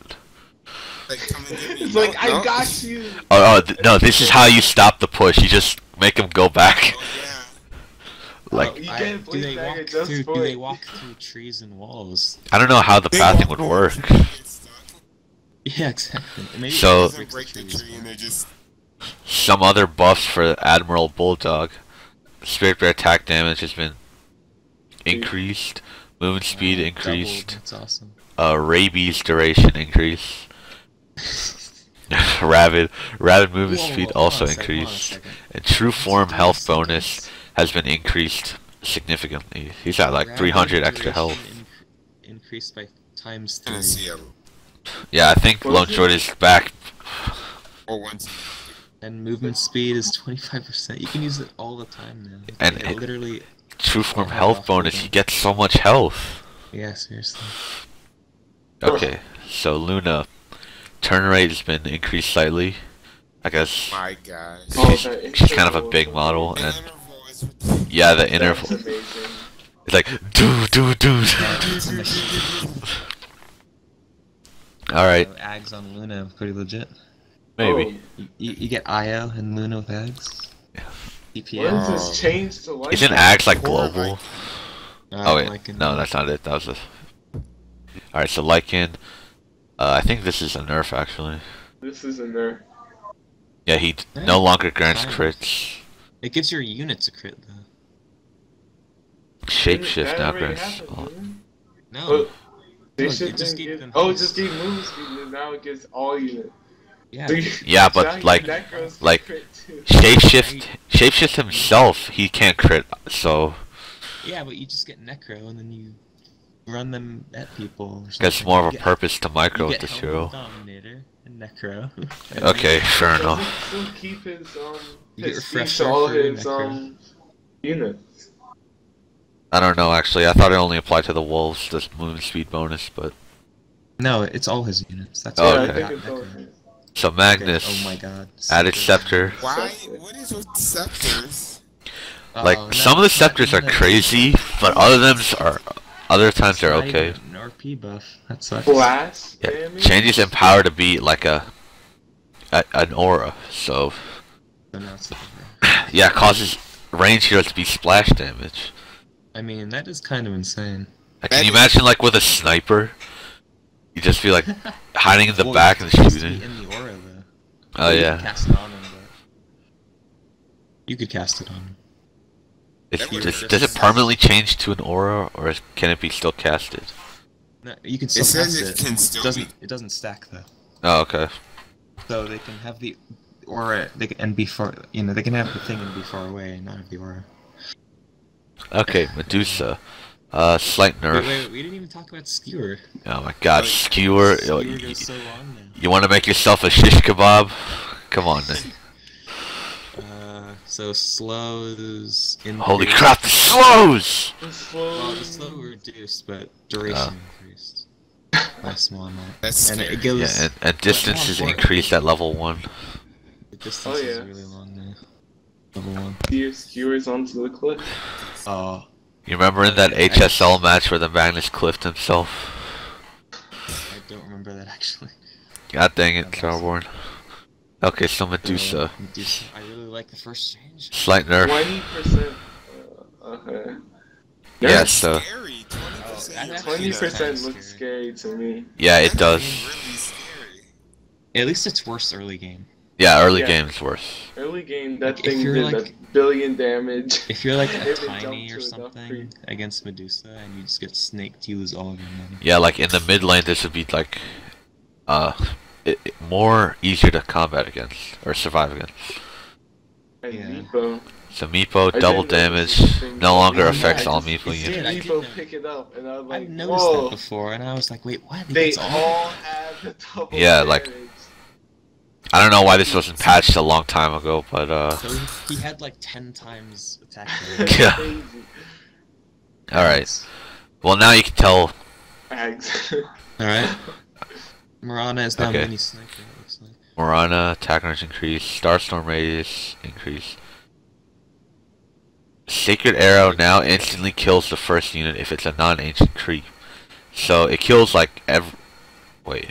like, come and get me. It's like, No, I got you! No, this is how you stop the push. You just make him go back. Oh, yeah. Like, You get do they Blink walk Dagger just through? for Do they it. walk through trees and walls? I don't know how the They pathing walk would over work. the tree, get stuck, Yeah, exactly. Maybe So- they break the tree and they just. Some other buffs for Admiral Bulldog. Spirit Bear attack damage has been increased. Movement speed doubled. increased. That's awesome. Rabies duration increased. Rabid movement Whoa, speed hold also on a second, hold on a increased. second. And true form do health this bonus has been increased significantly. He's at like Rapid 300 extra duration health. Increased by times Gonna 3. see a Yeah, I think What Lone is it? Short is back. or once. And movement speed is 25%. You can use it all the time now. And it literally, True form Oh, health off bonus, cooldown. he gets so much health. yeah, seriously. Okay, so Luna, turn rate has been increased slightly. I guess My gosh. Oh, she's kind of a big model, The and interval is. yeah, the That's interval. amazing. It's like do. All right, Ags on Luna, pretty legit. maybe. You get IO and Luna with Ags. Oh, DPS. when does this change to life? Isn't Axe like Or global? Uh, Oh wait, like in- no, that's not it. That was a. All right, so Lycan. I think this is a nerf actually. This is in there. Yeah, he Yeah, no longer grants fine. crits. It gives your units a crit though. Shapeshift That now already grants. happened, Oh, didn't it? No. Oh, they Look, should it just then gave give. them Oh, it haste. just gave move speed, and now it gives all units. Yeah. So you- Yeah, now but your like Necros can like crit too. Shapeshift himself, he can't crit. So Yeah, but you just get Necro and then you run them at people. Or that's something. more You of a get- purpose to micro you with get this Helmet hero. Dominator and Necro. And Okay, fair Does enough. it still keep his You get his speed refresher to all for his Necro. units? I don't know actually. I thought it only applied to the wolves, this movement speed bonus, but No, it's all his units. That's Oh, why Yeah, I okay. I got think it's all. Necro. so Okay, Magnus Oh my god. added Scepter. Why? What is with scepters? Like Oh, no, some of the it's not scepters are even a- crazy, but other times they're not okay. even an RP buff. That sucks. Blast Yeah, damage. changes in power to be like an aura. So So now it's yeah, causes range heroes to be splash damage. I mean, that is kind of insane. Like, can you imagine like with a sniper? You just be like hiding in the Well, back and it has to be shooting. in the aura though. Oh You yeah. could cast it on him, but you could cast it on him. Does it permanently change to an aura, or can it be still casted? No, you can still It says cast it can still It doesn't stack though. Oh okay. So they can have the aura, and be far. They can have the thing and be far away, and not have the aura. Okay, Medusa. Slight nerf. Wait, we didn't even talk about Skewer. Oh my god, Skewer. Skewer You, goes so long now. you want to make yourself a shish kebab? Come on. Then. So slows. Holy increase- crap, the slows! It's Well, slow. the slow reduced, but duration increased by a small amount. That's And scary. it goes. Yeah, and distance is important- increased at level 1. The distance Oh, is yeah. really long now. Level 1. Your skewers onto the cliff. Oh. You remember in that HSL match where the Magnus cliffed himself? I don't remember that actually. God dang it, Starborn. Okay, so Medusa. Medusa. I really like the first change. Slight nerf. 20%. Okay. Yeah, That's so. scary. 20%. that you're actually right. 20% kinda looks scary to me. Yeah, it That's does. really scary. At least it's worse early game. Yeah, early Yeah. game's worse. Early game, that Like, if thing you're did like- a billion damage. If you're like a If it tiny jumped or to enough something creep. against Medusa and you just get snaked, you lose all of your money. Yeah, like in the mid lane, this would be like, more easier to combat against or survive against. And Yeah. Nepo. So Meepo, I double didn't notice damage, this thing. no longer Yeah, affects I all just- Meepo it units. did, I didn't People know. pick it up, and I was I like, noticed whoa. that before, and I was like, wait, what? They That's all had the double Yeah, like- damage. I don't know why this wasn't patched a long time ago, but So he had like 10 times attack. That's Yeah. crazy. alright. Well, now you can tell. Ags. Alright. Marana is now Okay. mini sniper, it looks like. Morana, attack range increase, Starstorm radius increase. Sacred Arrow now instantly kills the first unit if it's a non-ancient creep. So it kills like every. Wait.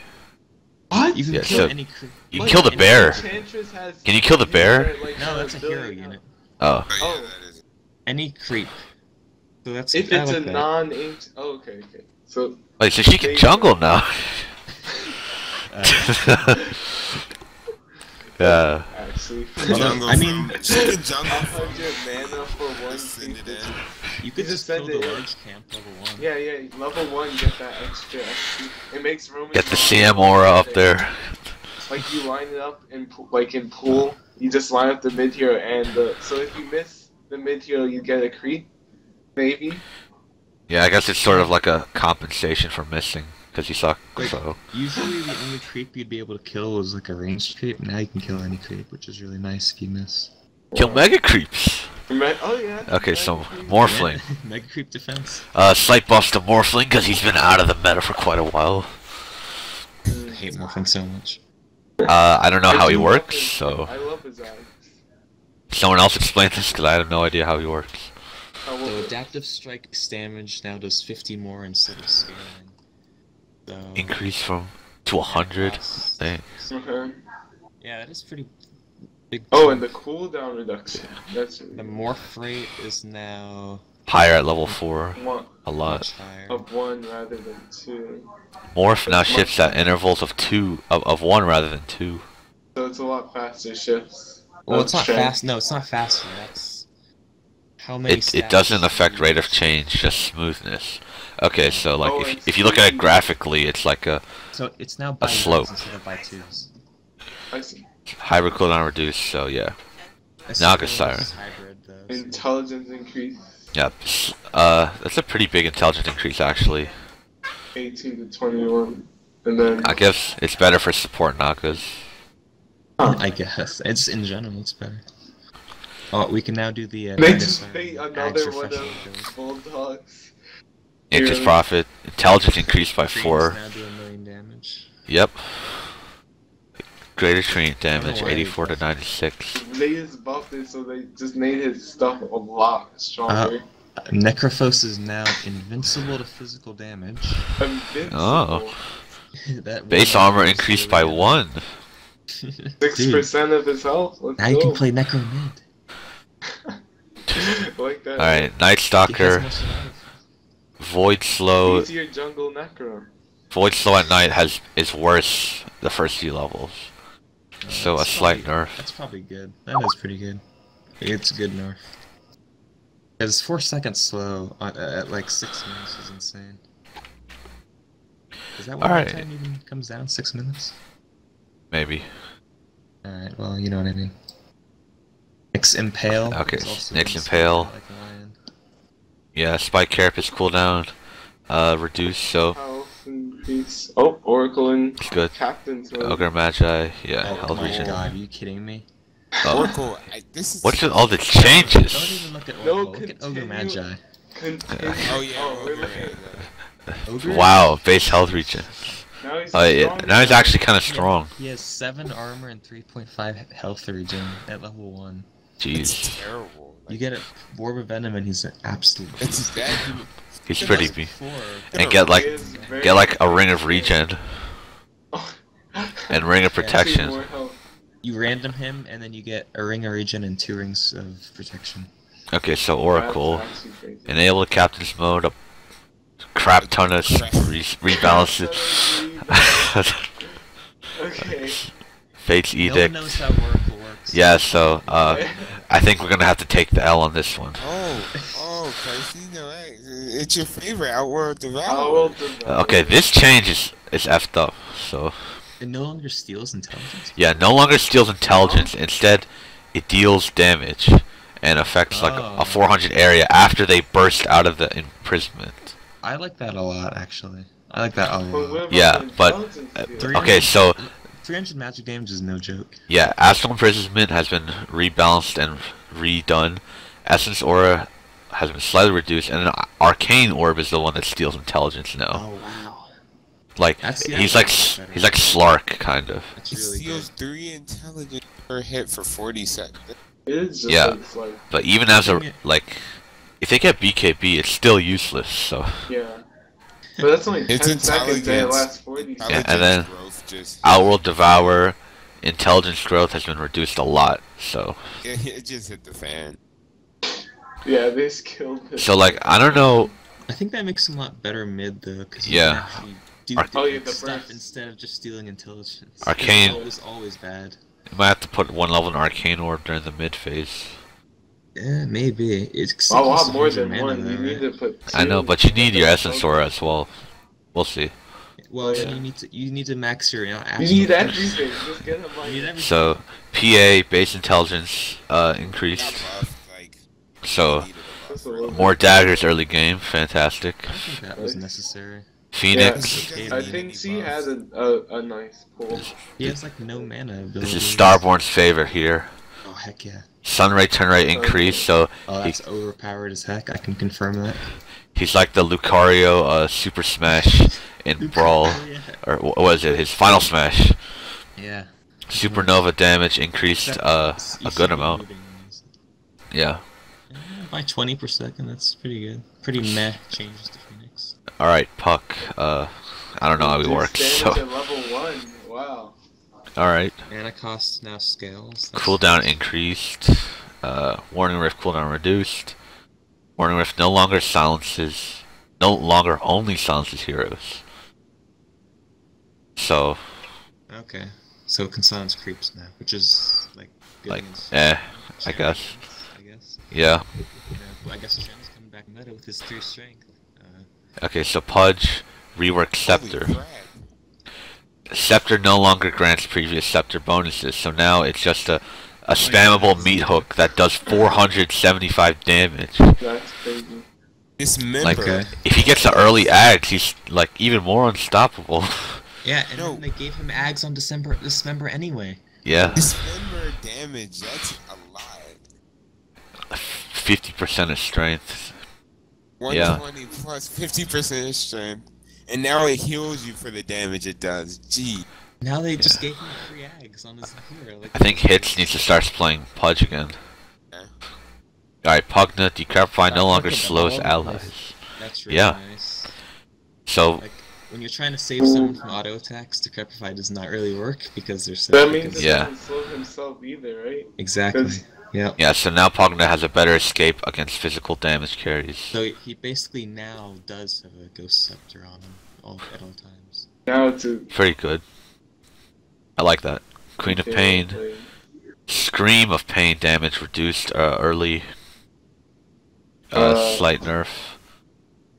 What? You can Yeah, kill so- any creep. You can kill the bear. Can you kill the bear? No, that's a hero unit. Oh. Oh, Oh. yeah, that is. Any creep. So that's If I it's like a that. non-ancient... Oh, okay. So, Wait, so she can jungle now. Yeah. actually... Jungle I mean- from- she can jungle from 100 mana for one send it creep. in. You could just just kill send the it. large camp level 1. Yeah, level 1, get that extra XP. It makes room. Get the CM aura up there. Like, you line it up in, in pool, you just line up the mid-hero and the... So if you miss the mid-hero, you get a creep, maybe. Yeah, I guess it's sort of like a compensation for missing, because you suck, Like- so... Usually the only creep you'd be able to kill was like a ranged creep. Now you can kill any creep, which is really nice if you miss. Kill Mega Creeps! Oh, yeah. Okay, so Morphling. Mega creep defense. Slight buffs to Morphling, because he's been out of the meta for quite a while. I hate morphing so much. I don't know how he do works, love his- so... I love his eyes. Someone else explain this, because I have no idea how he works. I So will- adaptive strike damage now does 50 more instead of scaling. So Increase from... to 100? costs- Dang. Okay. Yeah, that is pretty big. Oh, and the cooldown reduction. That's the morph rate is now Higher at level 4. one A lot. much higher. of 1 rather than 2. Morph now shifts at intervals of 1 rather than 2. So it's a lot faster shifts. Well, it's not Strength. fast. No, it's not faster. That's how many. It doesn't affect rate of change, just smoothness. Okay, so like Oh, if you look at it graphically, it's like a So it's now by slope. ones instead of by twos. I see. hybrid cooldown reduced, so yeah. Naga Siren. Hybrid, though, so- Intelligence increase Yeah. That's a pretty big intelligence increase actually. 18 to 21. And then I guess it's better for support Nagas. I guess it's in general. It's better. Oh, we can now do the. they Naga just Siren made Axe another one refreshing of ability. bulldogs. Interest Really? profit. Intelligence increased by Trees 4. now do 1,000,000 damage. Yep. Greater treant damage, why they 84 to buffed it. 96. They just buffed it so they just made his stuff a lot stronger. Necrophos is now invincible to physical damage. Invincible. Oh. That Base one armor is increased really by good. 1. 6% of his health. Let's Now go. you can play Necro mid. like that. Alright, Night He has Stalker, more survival. Void Slow. Easier jungle necro. Void Slow at night is worse the first few levels. So a That's slight probably- nerf. That's probably good. That is pretty good. It's a good nerf. Because 4 seconds slow at like 6 minutes is insane. Is that when Alright. the time even comes down? 6 minutes? Maybe. Alright, well, you know what I mean. Nyx Impale. Okay, is also Nyx one Impale. like a lion. Yeah, Spike Carapace cooldown reduced, so Health increase. Oh, Oracle and it's good. Captain's mode. Ogre Magi, yeah, Oh health my regen. god, are you kidding me? Oh. Oracle, this is. What's with all the Don't changes? even look at No, Oracle, look at Ogre continue. Magi. Continue. Oh yeah. Oh, we're okay, looking. Ogre? Wow, base health regen. Now he's Oh yeah, strong. now he's actually kind of strong. He has 7 armor and 3.5 health regen at level 1. Jeez, It's terrible. You get a Orb of Venom and he's an absolute It's beast. that. he's He pretty was beat. before. And get like He is very- a ring of regen and ring of Two protection. more health. You random him and then you get a ring of regen and 2 rings of protection. Okay, so Oracle. That's actually crazy. Enable the captain's mode, a crap ton of rebalances. Okay. Fate's No one Edict. knows how Oracle works. Yeah, so I think we're gonna have to take the L on this one. Oh, carcinoX. It's your favorite Outworld I developer. will develop. Okay, this change is effed up. So It no longer steals intelligence. yeah, no longer steals intelligence. Instead, it deals damage, and affects like Oh. a 400 area after they burst out of the imprisonment. I like that a lot, actually. I like that a But what lot. about Yeah, the but- intelligence field? 300 Okay, so 300 magic damage is no joke. yeah, astral imprisonment has been rebalanced and redone. Essence aura has been slightly reduced, and an arcane orb is the one that steals intelligence now. Oh wow. Like That's- he's yeah, like that's better. he's like Slark kind of. That's It really steals good. 3 intelligence per hit for 40 seconds. It is just Yeah. like, it's like, But even as a Yeah. like, if they get BKB, it's still useless. So yeah. But that's only 10 It's seconds and it intelligence. lasts 40 Yeah, seconds. and then growth just Outworld Devour, intelligence growth has been reduced a lot. So it just hit the fan. Yeah, they just killed it. so like I don't know. I think that makes him a lot better mid though, because you Yeah. can actually do Ar- Oh, yeah, the stuff burst. instead of just stealing intelligence. Arcane. It was always bad. You might have to put one level in Arcane Orb during the mid phase. Yeah, maybe. It's I costs want more 100 than mana, one. though, You need right? to put two. I know, but you need your Essence Aura as well. We'll see. Well, then Yeah. you need to max your You action need first. everything. Just get them You like. need everything. So PA base intelligence increased. Got buffed, like, So needed a Just buff. a little more daggers early game, fantastic. I think that was necessary. Phoenix. Yeah. I think she has a nice pull. He has like no mana ability. This is Starborn's favorite here. Oh heck yeah. Sunray turn rate increased, so Oh, that's overpowered as heck. I can confirm that. he's like the Lucario Super Smash in Brawl, Yeah. or what was it? His Final Smash. Yeah. Supernova damage increased Except a you good see amount. moving ones. Yeah. By 20 per second, that's pretty good. Pretty meh changes to Phoenix. All right, Puck. I don't know how he works. Damage So at level 1. Wow. all right. Mana cost now scales. That's- Cooldown increased. Warning Rift cooldown reduced. Warning Rift no longer only silences heroes. So, Okay. So it can silence creeps now, which is like good like, against I guess. I guess. Yeah. Well, I guess Shen's coming back meta with his 3 strength. Okay, so Pudge, rework Holy Scepter. crap. Scepter no longer grants previous Scepter bonuses, so now it's just a spammable meat hook that does 475 damage. That's crazy. Dismember. Like, Okay. if he gets the early ags, he's like even more unstoppable. Yeah, and No. then they gave him Ags on Dismember anyway. Yeah, Dismember damage, that's a lot. 50% of strength. Yeah. 120 plus 50% of strength. And now it heals you for the damage it does. Gee. Now they just gave him 3 Ags on his hero. Like, I think Hits needs to start playing Pudge again. Yeah. Alright, Pugna, Decrepify no longer Pugna, slows oh, allies. That's really Yeah. nice. So, Like, when you're trying to save someone from auto attacks, Decrepify does not really work because they're so. That means because- he Yeah. doesn't slow himself either, right? Exactly. 'Cause- Yeah. yeah, so now Pugna has a better escape against physical damage carries. So he basically now does have a Ghost Scepter on him at all times. Now it's a. Pretty good. I like that. Queen of Pain. like, Scream of Pain damage reduced early. Slight nerf.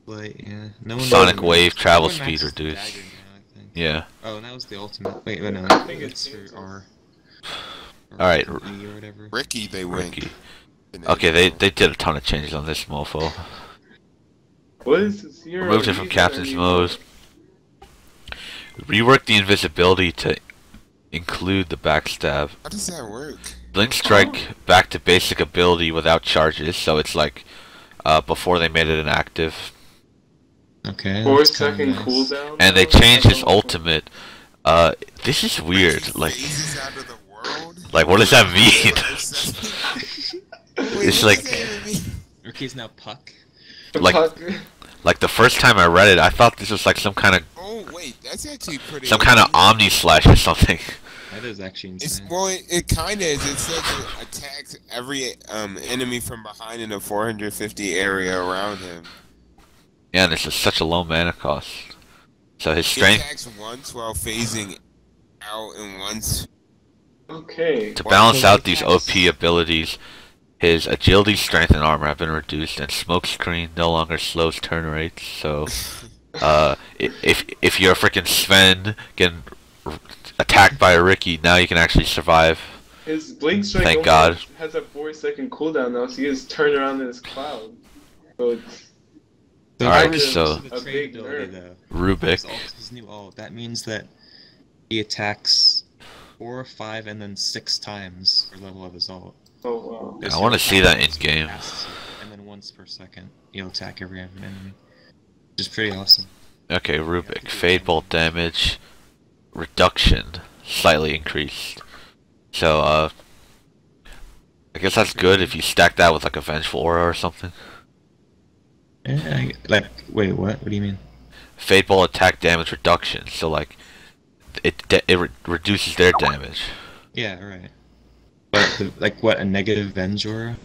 But yeah, no one. Sonic Wave travel no one speed maxes the reduced. dagger now, I think. Yeah. Oh, and that was the ultimate. Wait, no, I think it's for R. Or Alright, E or whatever. Ricky, they win. Ricky. Okay, they did a ton of changes on this mofo. What is this hero? Removed it from He's Captain's gonna mode. Reworked the invisibility to include the backstab. How does that work? Blink Strike back to basic ability without charges, so it's like before they made it inactive. Okay. be 4 that's kinda second nice. cooldown. And they though? changed his ultimate. This is weird. Like, Phases out of the world? like what does that mean? Wait, It's what like- does that mean? Ricky's now Puck. The like- puck- Like the first time I read it, I thought this was like some kind Oh wait, that's actually pretty. of Omni Slash or something. That is actually It's insane. well, it kind of is. It says it attacks every enemy from behind in a 450 area around him. Yeah, and this is such a low mana cost. So his It strength attacks once while phasing out and once. Okay. to balance out these OP abilities. His agility, strength, and armor have been reduced, and smokescreen no longer slows turn rates. So, if you're a freaking Sven getting attacked by a Ricky, now you can actually survive. His Blink Strike Thank only God. has a 4-second cooldown now, so he just turned around in his cloud. So it's Alright, kind of so a the big trade ability, nerf. though. Rubik. His new ult. That means that he attacks 4, 5, and then 6 times per level of his ult. Oh wow. I wanna see that in game. And then once per second, he'll attack every enemy, which is pretty awesome. Okay, Rubik. Fade bolt damage reduction slightly increased. So I guess that's good if you stack that with like a vengeful aura or something. Yeah, wait, what? What do you mean? Fade bolt attack damage reduction. So like it reduces their damage. Yeah, right. But like what? A negative venge aura?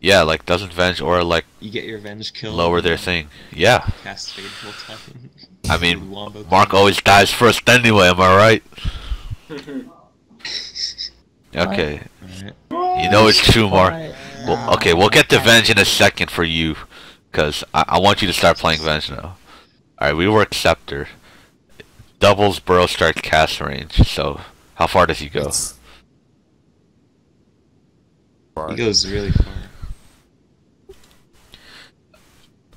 Yeah, like doesn't venge aura like You get your venge kill. lower their thing. Yeah. Cast fade bolt time. I mean, Mark always dies first anyway, am I right? Okay. Alright. You know it's true, Mark. Well, okay, we'll get to Venge in a second for you. Because I want you to start playing Venge now. Alright, we work Scepter. Doubles Burrow Strike cast range. So, how far does he go? He goes really far.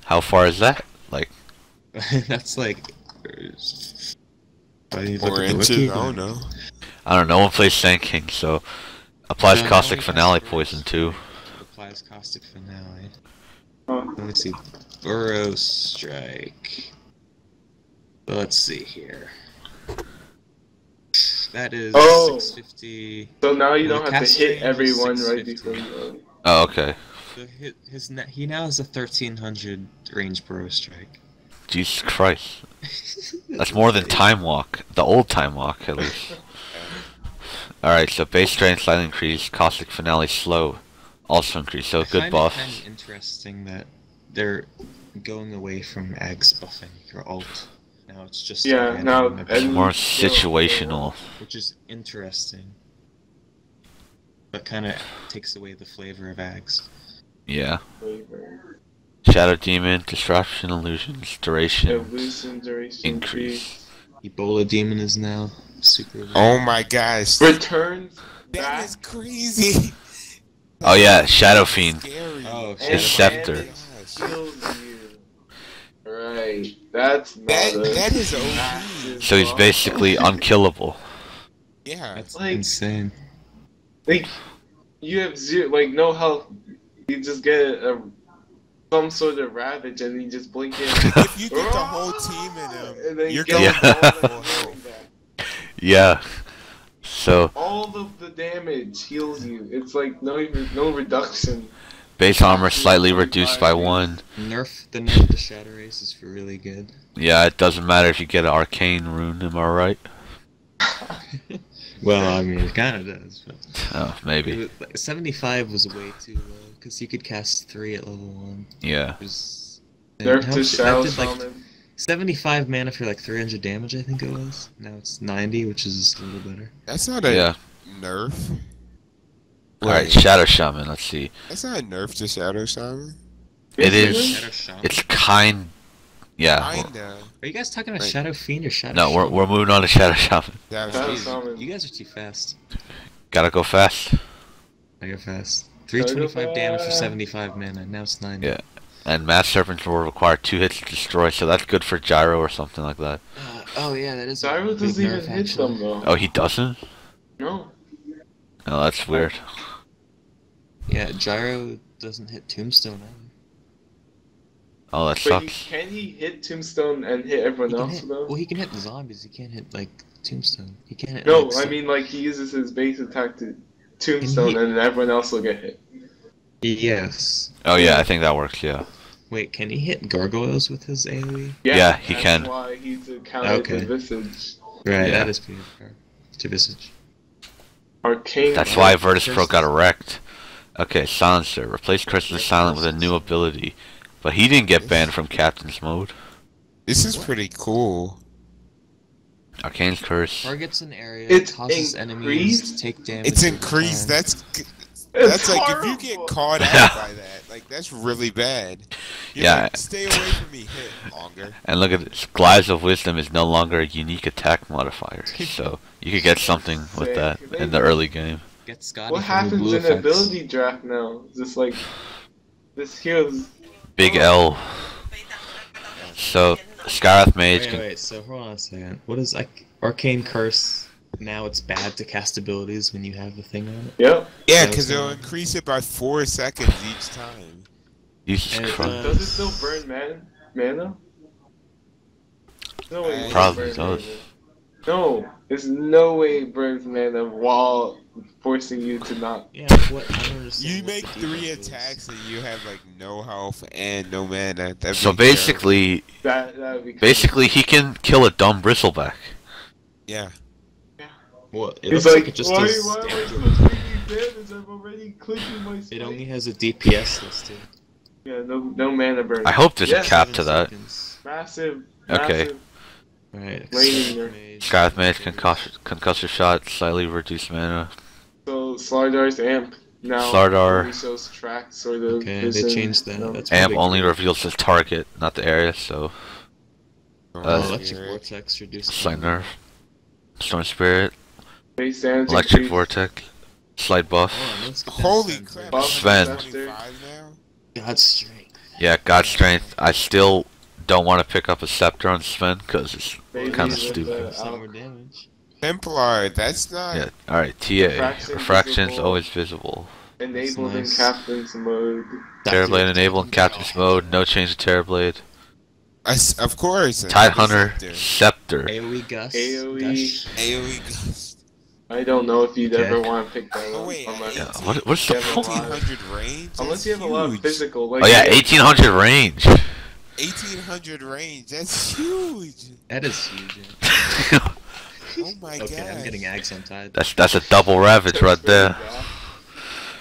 How far is that? Like, That's like. I need to look 4 at the inches? wiki. I don't know. I don't know, no one plays Sand King, so applies No, Caustic no, Finale that's poison too. Applies caustic finale. Oh. Let me see. Burrow strike. Let's see here. That is Oh. 650. So now you The don't have to cast hit range is everyone right 650. before you go. Oh, okay. So he now has a 1300 range burrow strike. Jesus Christ. That's more than Time Walk. The old Time Walk, at least. Alright, so base strength slightly increased, Caustic Finale slow also increased, so good buff. Kind of interesting that they're going away from Ag's buffing your ult. Now it's just Yeah, random now ability, and- More Yeah. situational. which is interesting, but kind of takes away the flavor of Ag's. Yeah. Flavor. Shadow Demon, Disruption, Illusions, Duration, Evolution duration increase. Ebola demon is now super. Oh my gosh. Returns That back is crazy. Oh yeah, Shadow Fiend. Scary. Oh, and His scepter. Gosh. kills you. Right. That's not That is OP. massive So he's buff. basically unkillable. Yeah. That's like- insane. Like, you have zero, like, no health. You just get some sort of ravage and you just blink in. If you get the whole team in And him, then you're get going Yeah. all that full healing health. back. Yeah. So All of the damage heals you. It's like no reduction. base armor slightly reduced by 1. The nerf to Shadow Race is really good. Yeah, it doesn't matter if you get an arcane rune, am I right? Well, I mean, it kind of does, but Oh, maybe. 75 was way too low because you could cast 3 at level 1. Yeah. It was- Nerf how to much- Shadow that did, like, Shaman. 75 mana for like 300 damage, I think it was. Now it's 90, which is a little better. That's not a Yeah. nerf. Alright, Wait, Shadow Shaman, let's see. that's not a nerf to Shadow Shaman. It is. Shadow Shaman? It's kind. Yeah. Kinda. Are you guys talking about Wait. Shadow Fiend or Shadow No, Shaman? we're moving on to Shadow Shaman. Shadow Shadow Shaman. Shaman. You guys are too fast. Gotta go fast. I go fast. 325 damage for fast. 75 mana, now it's 90. Yeah. And Mass Serpents will require 2 hits to destroy, so that's good for Gyro or something like that. Oh yeah, that is a Gyro big doesn't even nerf, hit actually. them though. Oh, he doesn't? No. Oh, that's weird. Yeah, Gyro doesn't hit Tombstone either. Oh, that But sucks. can he hit Tombstone and hit everyone He can else hit, though? well, he can hit the zombies, he can't hit, like, Tombstone. He can't hit, No, like, I some- mean like he uses his base attack to Tombstone he- and then everyone else will get hit. Yes. Oh, yeah, I think that works, yeah. Wait, can he hit gargoyles with his AoE? Yeah, he that's can. Why he's a counter Okay. to Visage. Right, Yeah. that is pretty fair. To Visage. Arcane. That's why Virtus Pro got wrecked. Okay, Silencer. Replace Curse of the Silent with a new ability. But he didn't get banned from Captain's Mode. This is pretty cool. Arcane's Curse. Targets an area, It's causes enemies increased? to take damage. It's over increased. time. That's like if you get caught out by that, like that's really bad. You're Yeah. like, stay away from me. Hit longer. And look at this. Glides of Wisdom is no longer a unique attack modifier. So you could get something with that in the early game. get Scotty What from the happens blue in effects. ability draft now? Just like this hero's. Big Oh. L. So Skyrath Mage Wait, can wait, so hold on a second. What is like Arcane Curse? Now it's bad to cast abilities when you have the thing on it. Yep. Yeah, That because was it'll fine. increase it by 4 seconds each time. Jesus And it Christ. Does it still burn mana? No way. it Probably burns does. mana. No, there's no way it burns mana while forcing you to not. Yeah, like what? I don't understand. You what make the 3 defense is. attacks and you have like no health and no mana. That'd So be basically, That would be. basically he can kill a dumb bristleback. terrible. Yeah. What? It It's looks like, it just why does am I damage. still taking damage? I'm already clicking my It spike. only has a DPS listed. Yeah, no mana burn. I hope there's Yes, a cap to 7 that. seconds. Massive. Okay. Massive. Right. Raining there. Skyrath Mage concussive shot, slightly reduced mana. So Slardar's amp now Slardar. only shows track sort of. Okay, they vision, changed that. you know. That's Amp pretty only good. reveals the target, not the area, so Oh, Electric Spirit. Vortex reduced. slight nerf. Storm Spirit, Base damage Electric increase. Vortex, slight buff. Oh, let's get that Holy Sven crap. first. Sven. 175 now? God's strength. Yeah, God Strength. I still don't want to pick up a Scepter on Sven because it's Babies kind of with stupid. Some more damage. Templar, that's not. Yeah, alright, TA. Refraction Refraction's visible. always visible. Enabled nice. in Captain's mode. Terrorblade enabled in Captain's mode, no change to Terrorblade. Of course. Tide Hunter, Scepter. Scepter. AoE Gust. AoE. Gush. AoE Ghost. I don't know if you'd Okay. ever want to pick that Oh, up. wait, unless, Yeah, what's the Yeah, but point? why? 1800 range? unless That's you have a lot of huge. physical. Like, Oh yeah, 1800 range. 1800 range, that's huge. That is huge. Yeah. Oh my god. Okay, I'm getting Ags on Tide. that's a double ravage That's right really there. bad.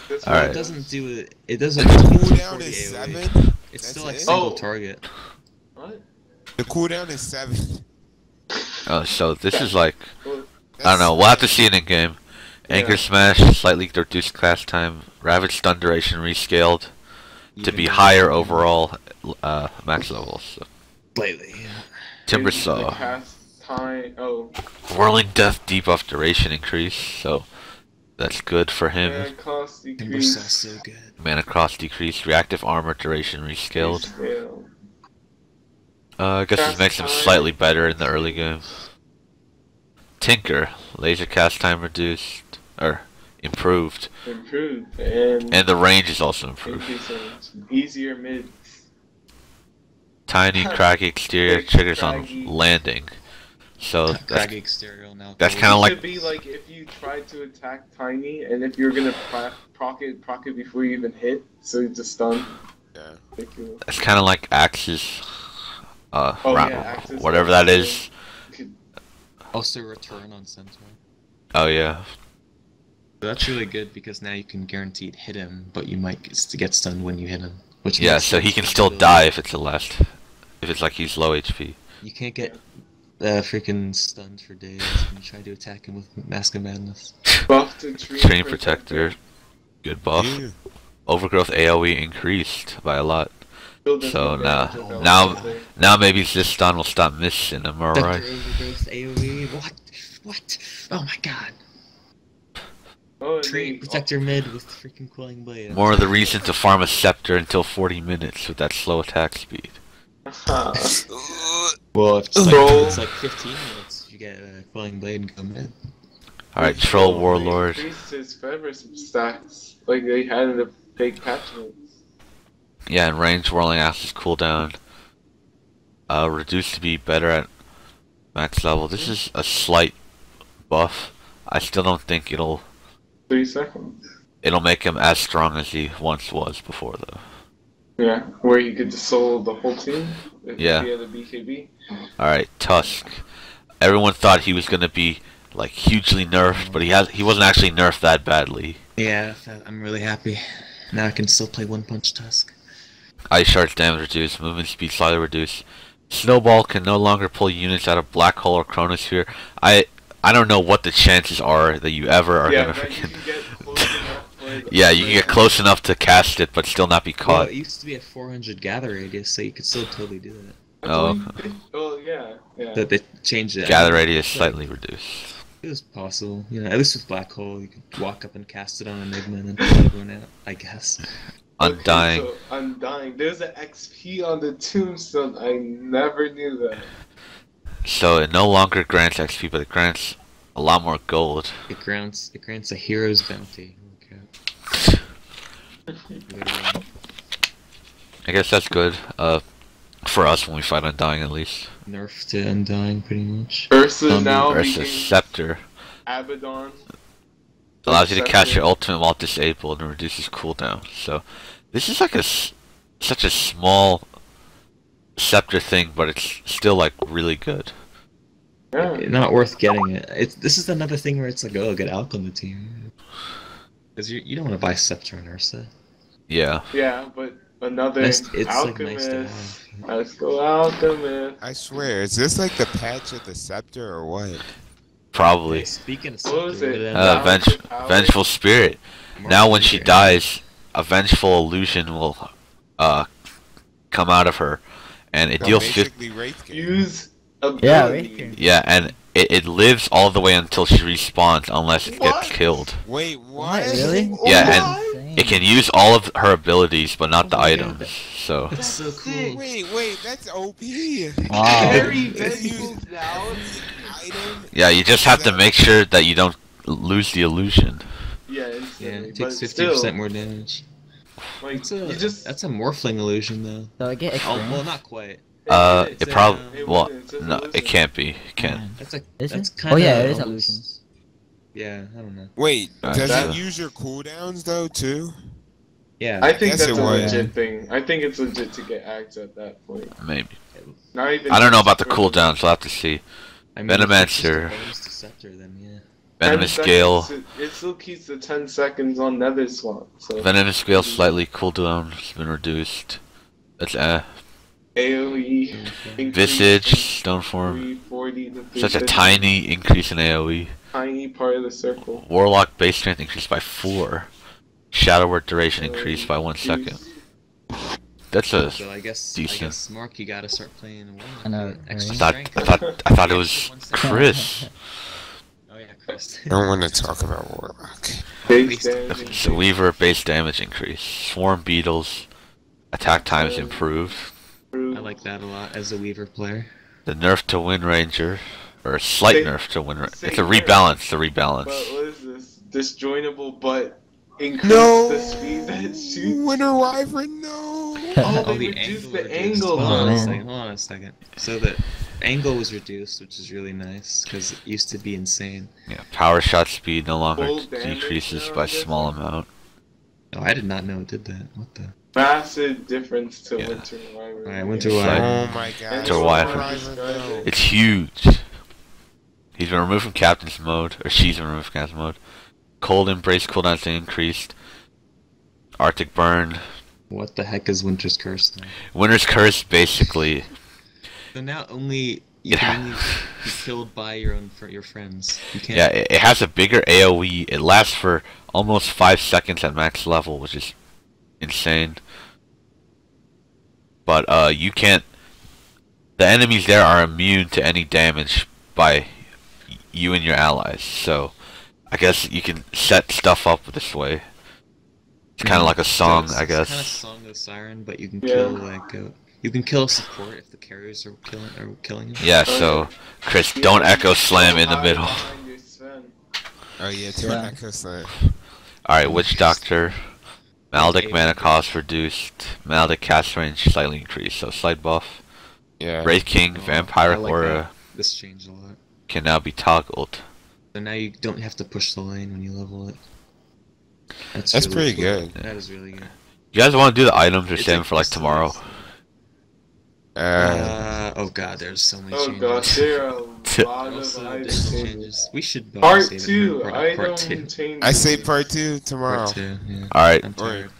That's All really right. It bad. doesn't do it. It doesn't. The cooldown 240 is AoE. 7? It's That's still like it? single Oh. target. What? The cooldown is 7. Oh, so this is like, Well, I don't know, we'll have to see it in game. Anchor Yeah. Smash, slightly reduced cast time. Ravage stun duration rescaled to be Even higher overall max levels. So. Slightly. Yeah. Timber the Saw. cast time. Oh, Whirling Death debuff duration increase, so that's good for him. mana cost Timber decrease. Saw's so good. Mana cost decreased, reactive armor duration rescaled. Rescale. I guess this Cast makes him time. slightly better in the early game. Tinker, laser cast time reduced, or improved, Improved and and the range is also improved. increasing. Easier mids. Tiny, craggy exterior Big, triggers on craggy. landing, so that's Craggy exterior now. that's gold. kinda It like- should be like if you tried to attack Tiny, and if you're gonna proc it before you even hit, so you just stun. Yeah. Ridiculous. it's kind of like Axe's, Oh, ra- yeah, Axe's whatever that also- is. Also return on Centaur. Oh yeah, That's really good because now you can guaranteed hit him, but you might get stunned when you hit him. Which yeah. makes So he sense can for still the die if it's a last, if it's like he's low HP. You can't get freaking stunned for days when you try to attack him with Mask of Madness. Buff to Train Protector, good buff. Yeah. Overgrowth AOE increased by a lot. Build in So some now- damage if now- that was Now maybe Xiston will stop missing him, alright? Vector Overgrowth AoE. What? Oh my god. Oh, and Train they- Protector mid with freaking Quelling Blade. More of the reason to farm a Scepter until 40 minutes with that slow attack speed. Well, if Troll. it's like 15 minutes, you get Quelling Blade and go mid. Alright, Troll They Warlord. increased his forever stats like they had in the fake patch notes. Yeah, and range Whirling Axe's cooldown. Reduced to be better at max level. This is a slight buff. I still don't think it'll 3 seconds. make him as strong as he once was before though. Yeah, where you could just solo the whole team if Yeah. he had a BKB. Alright, Tusk. Everyone thought he was gonna be like hugely nerfed, but he wasn't actually nerfed that badly. Yeah, I'm really happy. Now I can still play One Punch Tusk. Ice Shard's damage reduced, movement speed slightly reduced. Snowball can no longer pull units out of Black Hole or Chronosphere. I don't know what the chances are that you ever are Yeah, gonna but you freaking... can get close enough. Yeah, you can get close enough to cast it, but still not be Well, caught. it used to be a 400 gather radius, so you could still totally do that. Oh, Oh, yeah, yeah. But they changed it. gather radius slightly reduced. It was possible, you know. At least with Black Hole, you could walk up and cast it on Enigma and then pull everyone out. I guess. Undying. Okay, so Undying. There's an XP on the tombstone. I never knew that. So it no longer grants XP, but it grants a lot more gold. It grants a hero's bounty. Okay. Literally. I guess that's good. For us when we fight Undying at least. Nerf to Undying, pretty much. Ursa now Versus became Scepter. Abaddon. Allows you to cast Scepter. your ultimate while disabled and reduces cooldown. So this is like such a small Scepter thing, but it's still like really good. Yeah. Not worth getting it. This is another thing where it's like, oh, get Alk on the team. Because you don't want to buy Scepter and Ursa. Yeah. Yeah, but another It's like Alchemist. nice to have. Let's go Alchemist. I swear, is this like the patch of the scepter or what? Probably. Hey, speaking of What was Scepter, it? what did Power. Vengeful Spirit. Mark Now when she Leader. dies, a vengeful illusion will come out of her, and it So deals 50. basically Wraith Gang. Use Yeah, ability. right here. Yeah, and it lives all the way until she respawns, unless it What? gets killed. Wait, what? Really? Yeah, What? and it can use all of her abilities, but not the Oh my God. items. So That's so sick. cool. Wait, that's OP. Wow. Very They use vengeful now. item. yeah, you just have to make sure that you don't lose the illusion. Yeah, Yeah, instantly. it but takes 50% still, more damage. like, That's you just a Morphling illusion, though. So I get Oh, experience. well, not quite. It probably It well, wouldn't, it's just no, illusion. it can't be. It can't. That's like Is that's it? kind Oh of yeah, it is illusions. Yeah, I don't know. Wait, Alright, does so- it use your cooldowns though too? Yeah, I think guess that's it a would. legit thing. I think it's legit to get axe at that point. Maybe. Not even. I don't know about the for- cooldowns. We'll have to see. I mean, if it's just a Venomancer. bonus to Scepter, then yeah. 10 Venomous seconds Gale. It still keeps the 10 seconds on Nether Swamp. So Venomous Gale slightly cooldown has been reduced. That's AoE. increase Visage, from Stoneform. 340 to Such a 350. tiny increase in AoE. Tiny part of the circle. Warlock base strength increased by 4. Shadow Word duration increased by 1 second. That's a. So I guess, decent. Mark, you gotta start playing Warlock. I know, Extra right? I thought it was Chris. Oh yeah, Chris. I don't want to talk about Warlock. Base damage. The Weaver base damage increase. Swarm beetles. Attack times improved. I like that a lot as a Weaver player. The nerf to Wind Ranger. Or a slight Say- nerf to Wind Ranger. say It's a nerf. rebalance. The But rebalance. what is this? Disjointable but increase No. the speed that it shoots. Winter Wyvern, no. Oh, Oh, they the reduced angle the reduced. angle. Hold on a man. second. Hold on a second. So the angle was reduced, which is really nice because it used to be insane. Yeah, power shot speed no longer Full damage decreases now, by I guess? small amount. Oh, I did not know it did that. What the? Massive difference to Yeah. Winter Wyvern. Alright, Winter It's like- Wyvern. Oh my god. Winter Wyvern. It's huge. He's been removed from Captain's mode, or she's been removed from Captain's mode. Cold Embrace cooldowns increased. Arctic Burn. What the heck is Winter's Curse now? Winter's Curse basically. So now only you Yeah. can only be killed by your friends. You can't. Yeah, it has a bigger AoE. It lasts for almost 5 seconds at max level, which is insane. But you can't. The enemies there are immune to any damage by you and your allies. So I guess you can set stuff up this way. It's kind of like a song, So I it's kind of guess. Song of the Siren, but you can Yeah. kill like you can kill support if the carriers are killing him. Yeah. So Chris, don't echo slam in the Hide middle. behind your Sven. Oh yeah, to Yeah. Echo Slam. All right, Witch Doctor. Maledic mana cost reduced. Maledic cast range slightly increased. So slight buff. Yeah. Wraith King, Oh, Vampire I like Aura that. This changed a lot. can now be toggled. So now you don't have to push the lane when you level it. That's really pretty cool. good. That is really good. You guys want to do the items or It's save them for like it's tomorrow? nice. Oh god, there's so many Oh changes. gosh, there are a lot Also, of item there's changes. changes. We should Part save it 2, for item part two. changes. I say part 2 tomorrow. Part 2, yeah. All right. I'm tired.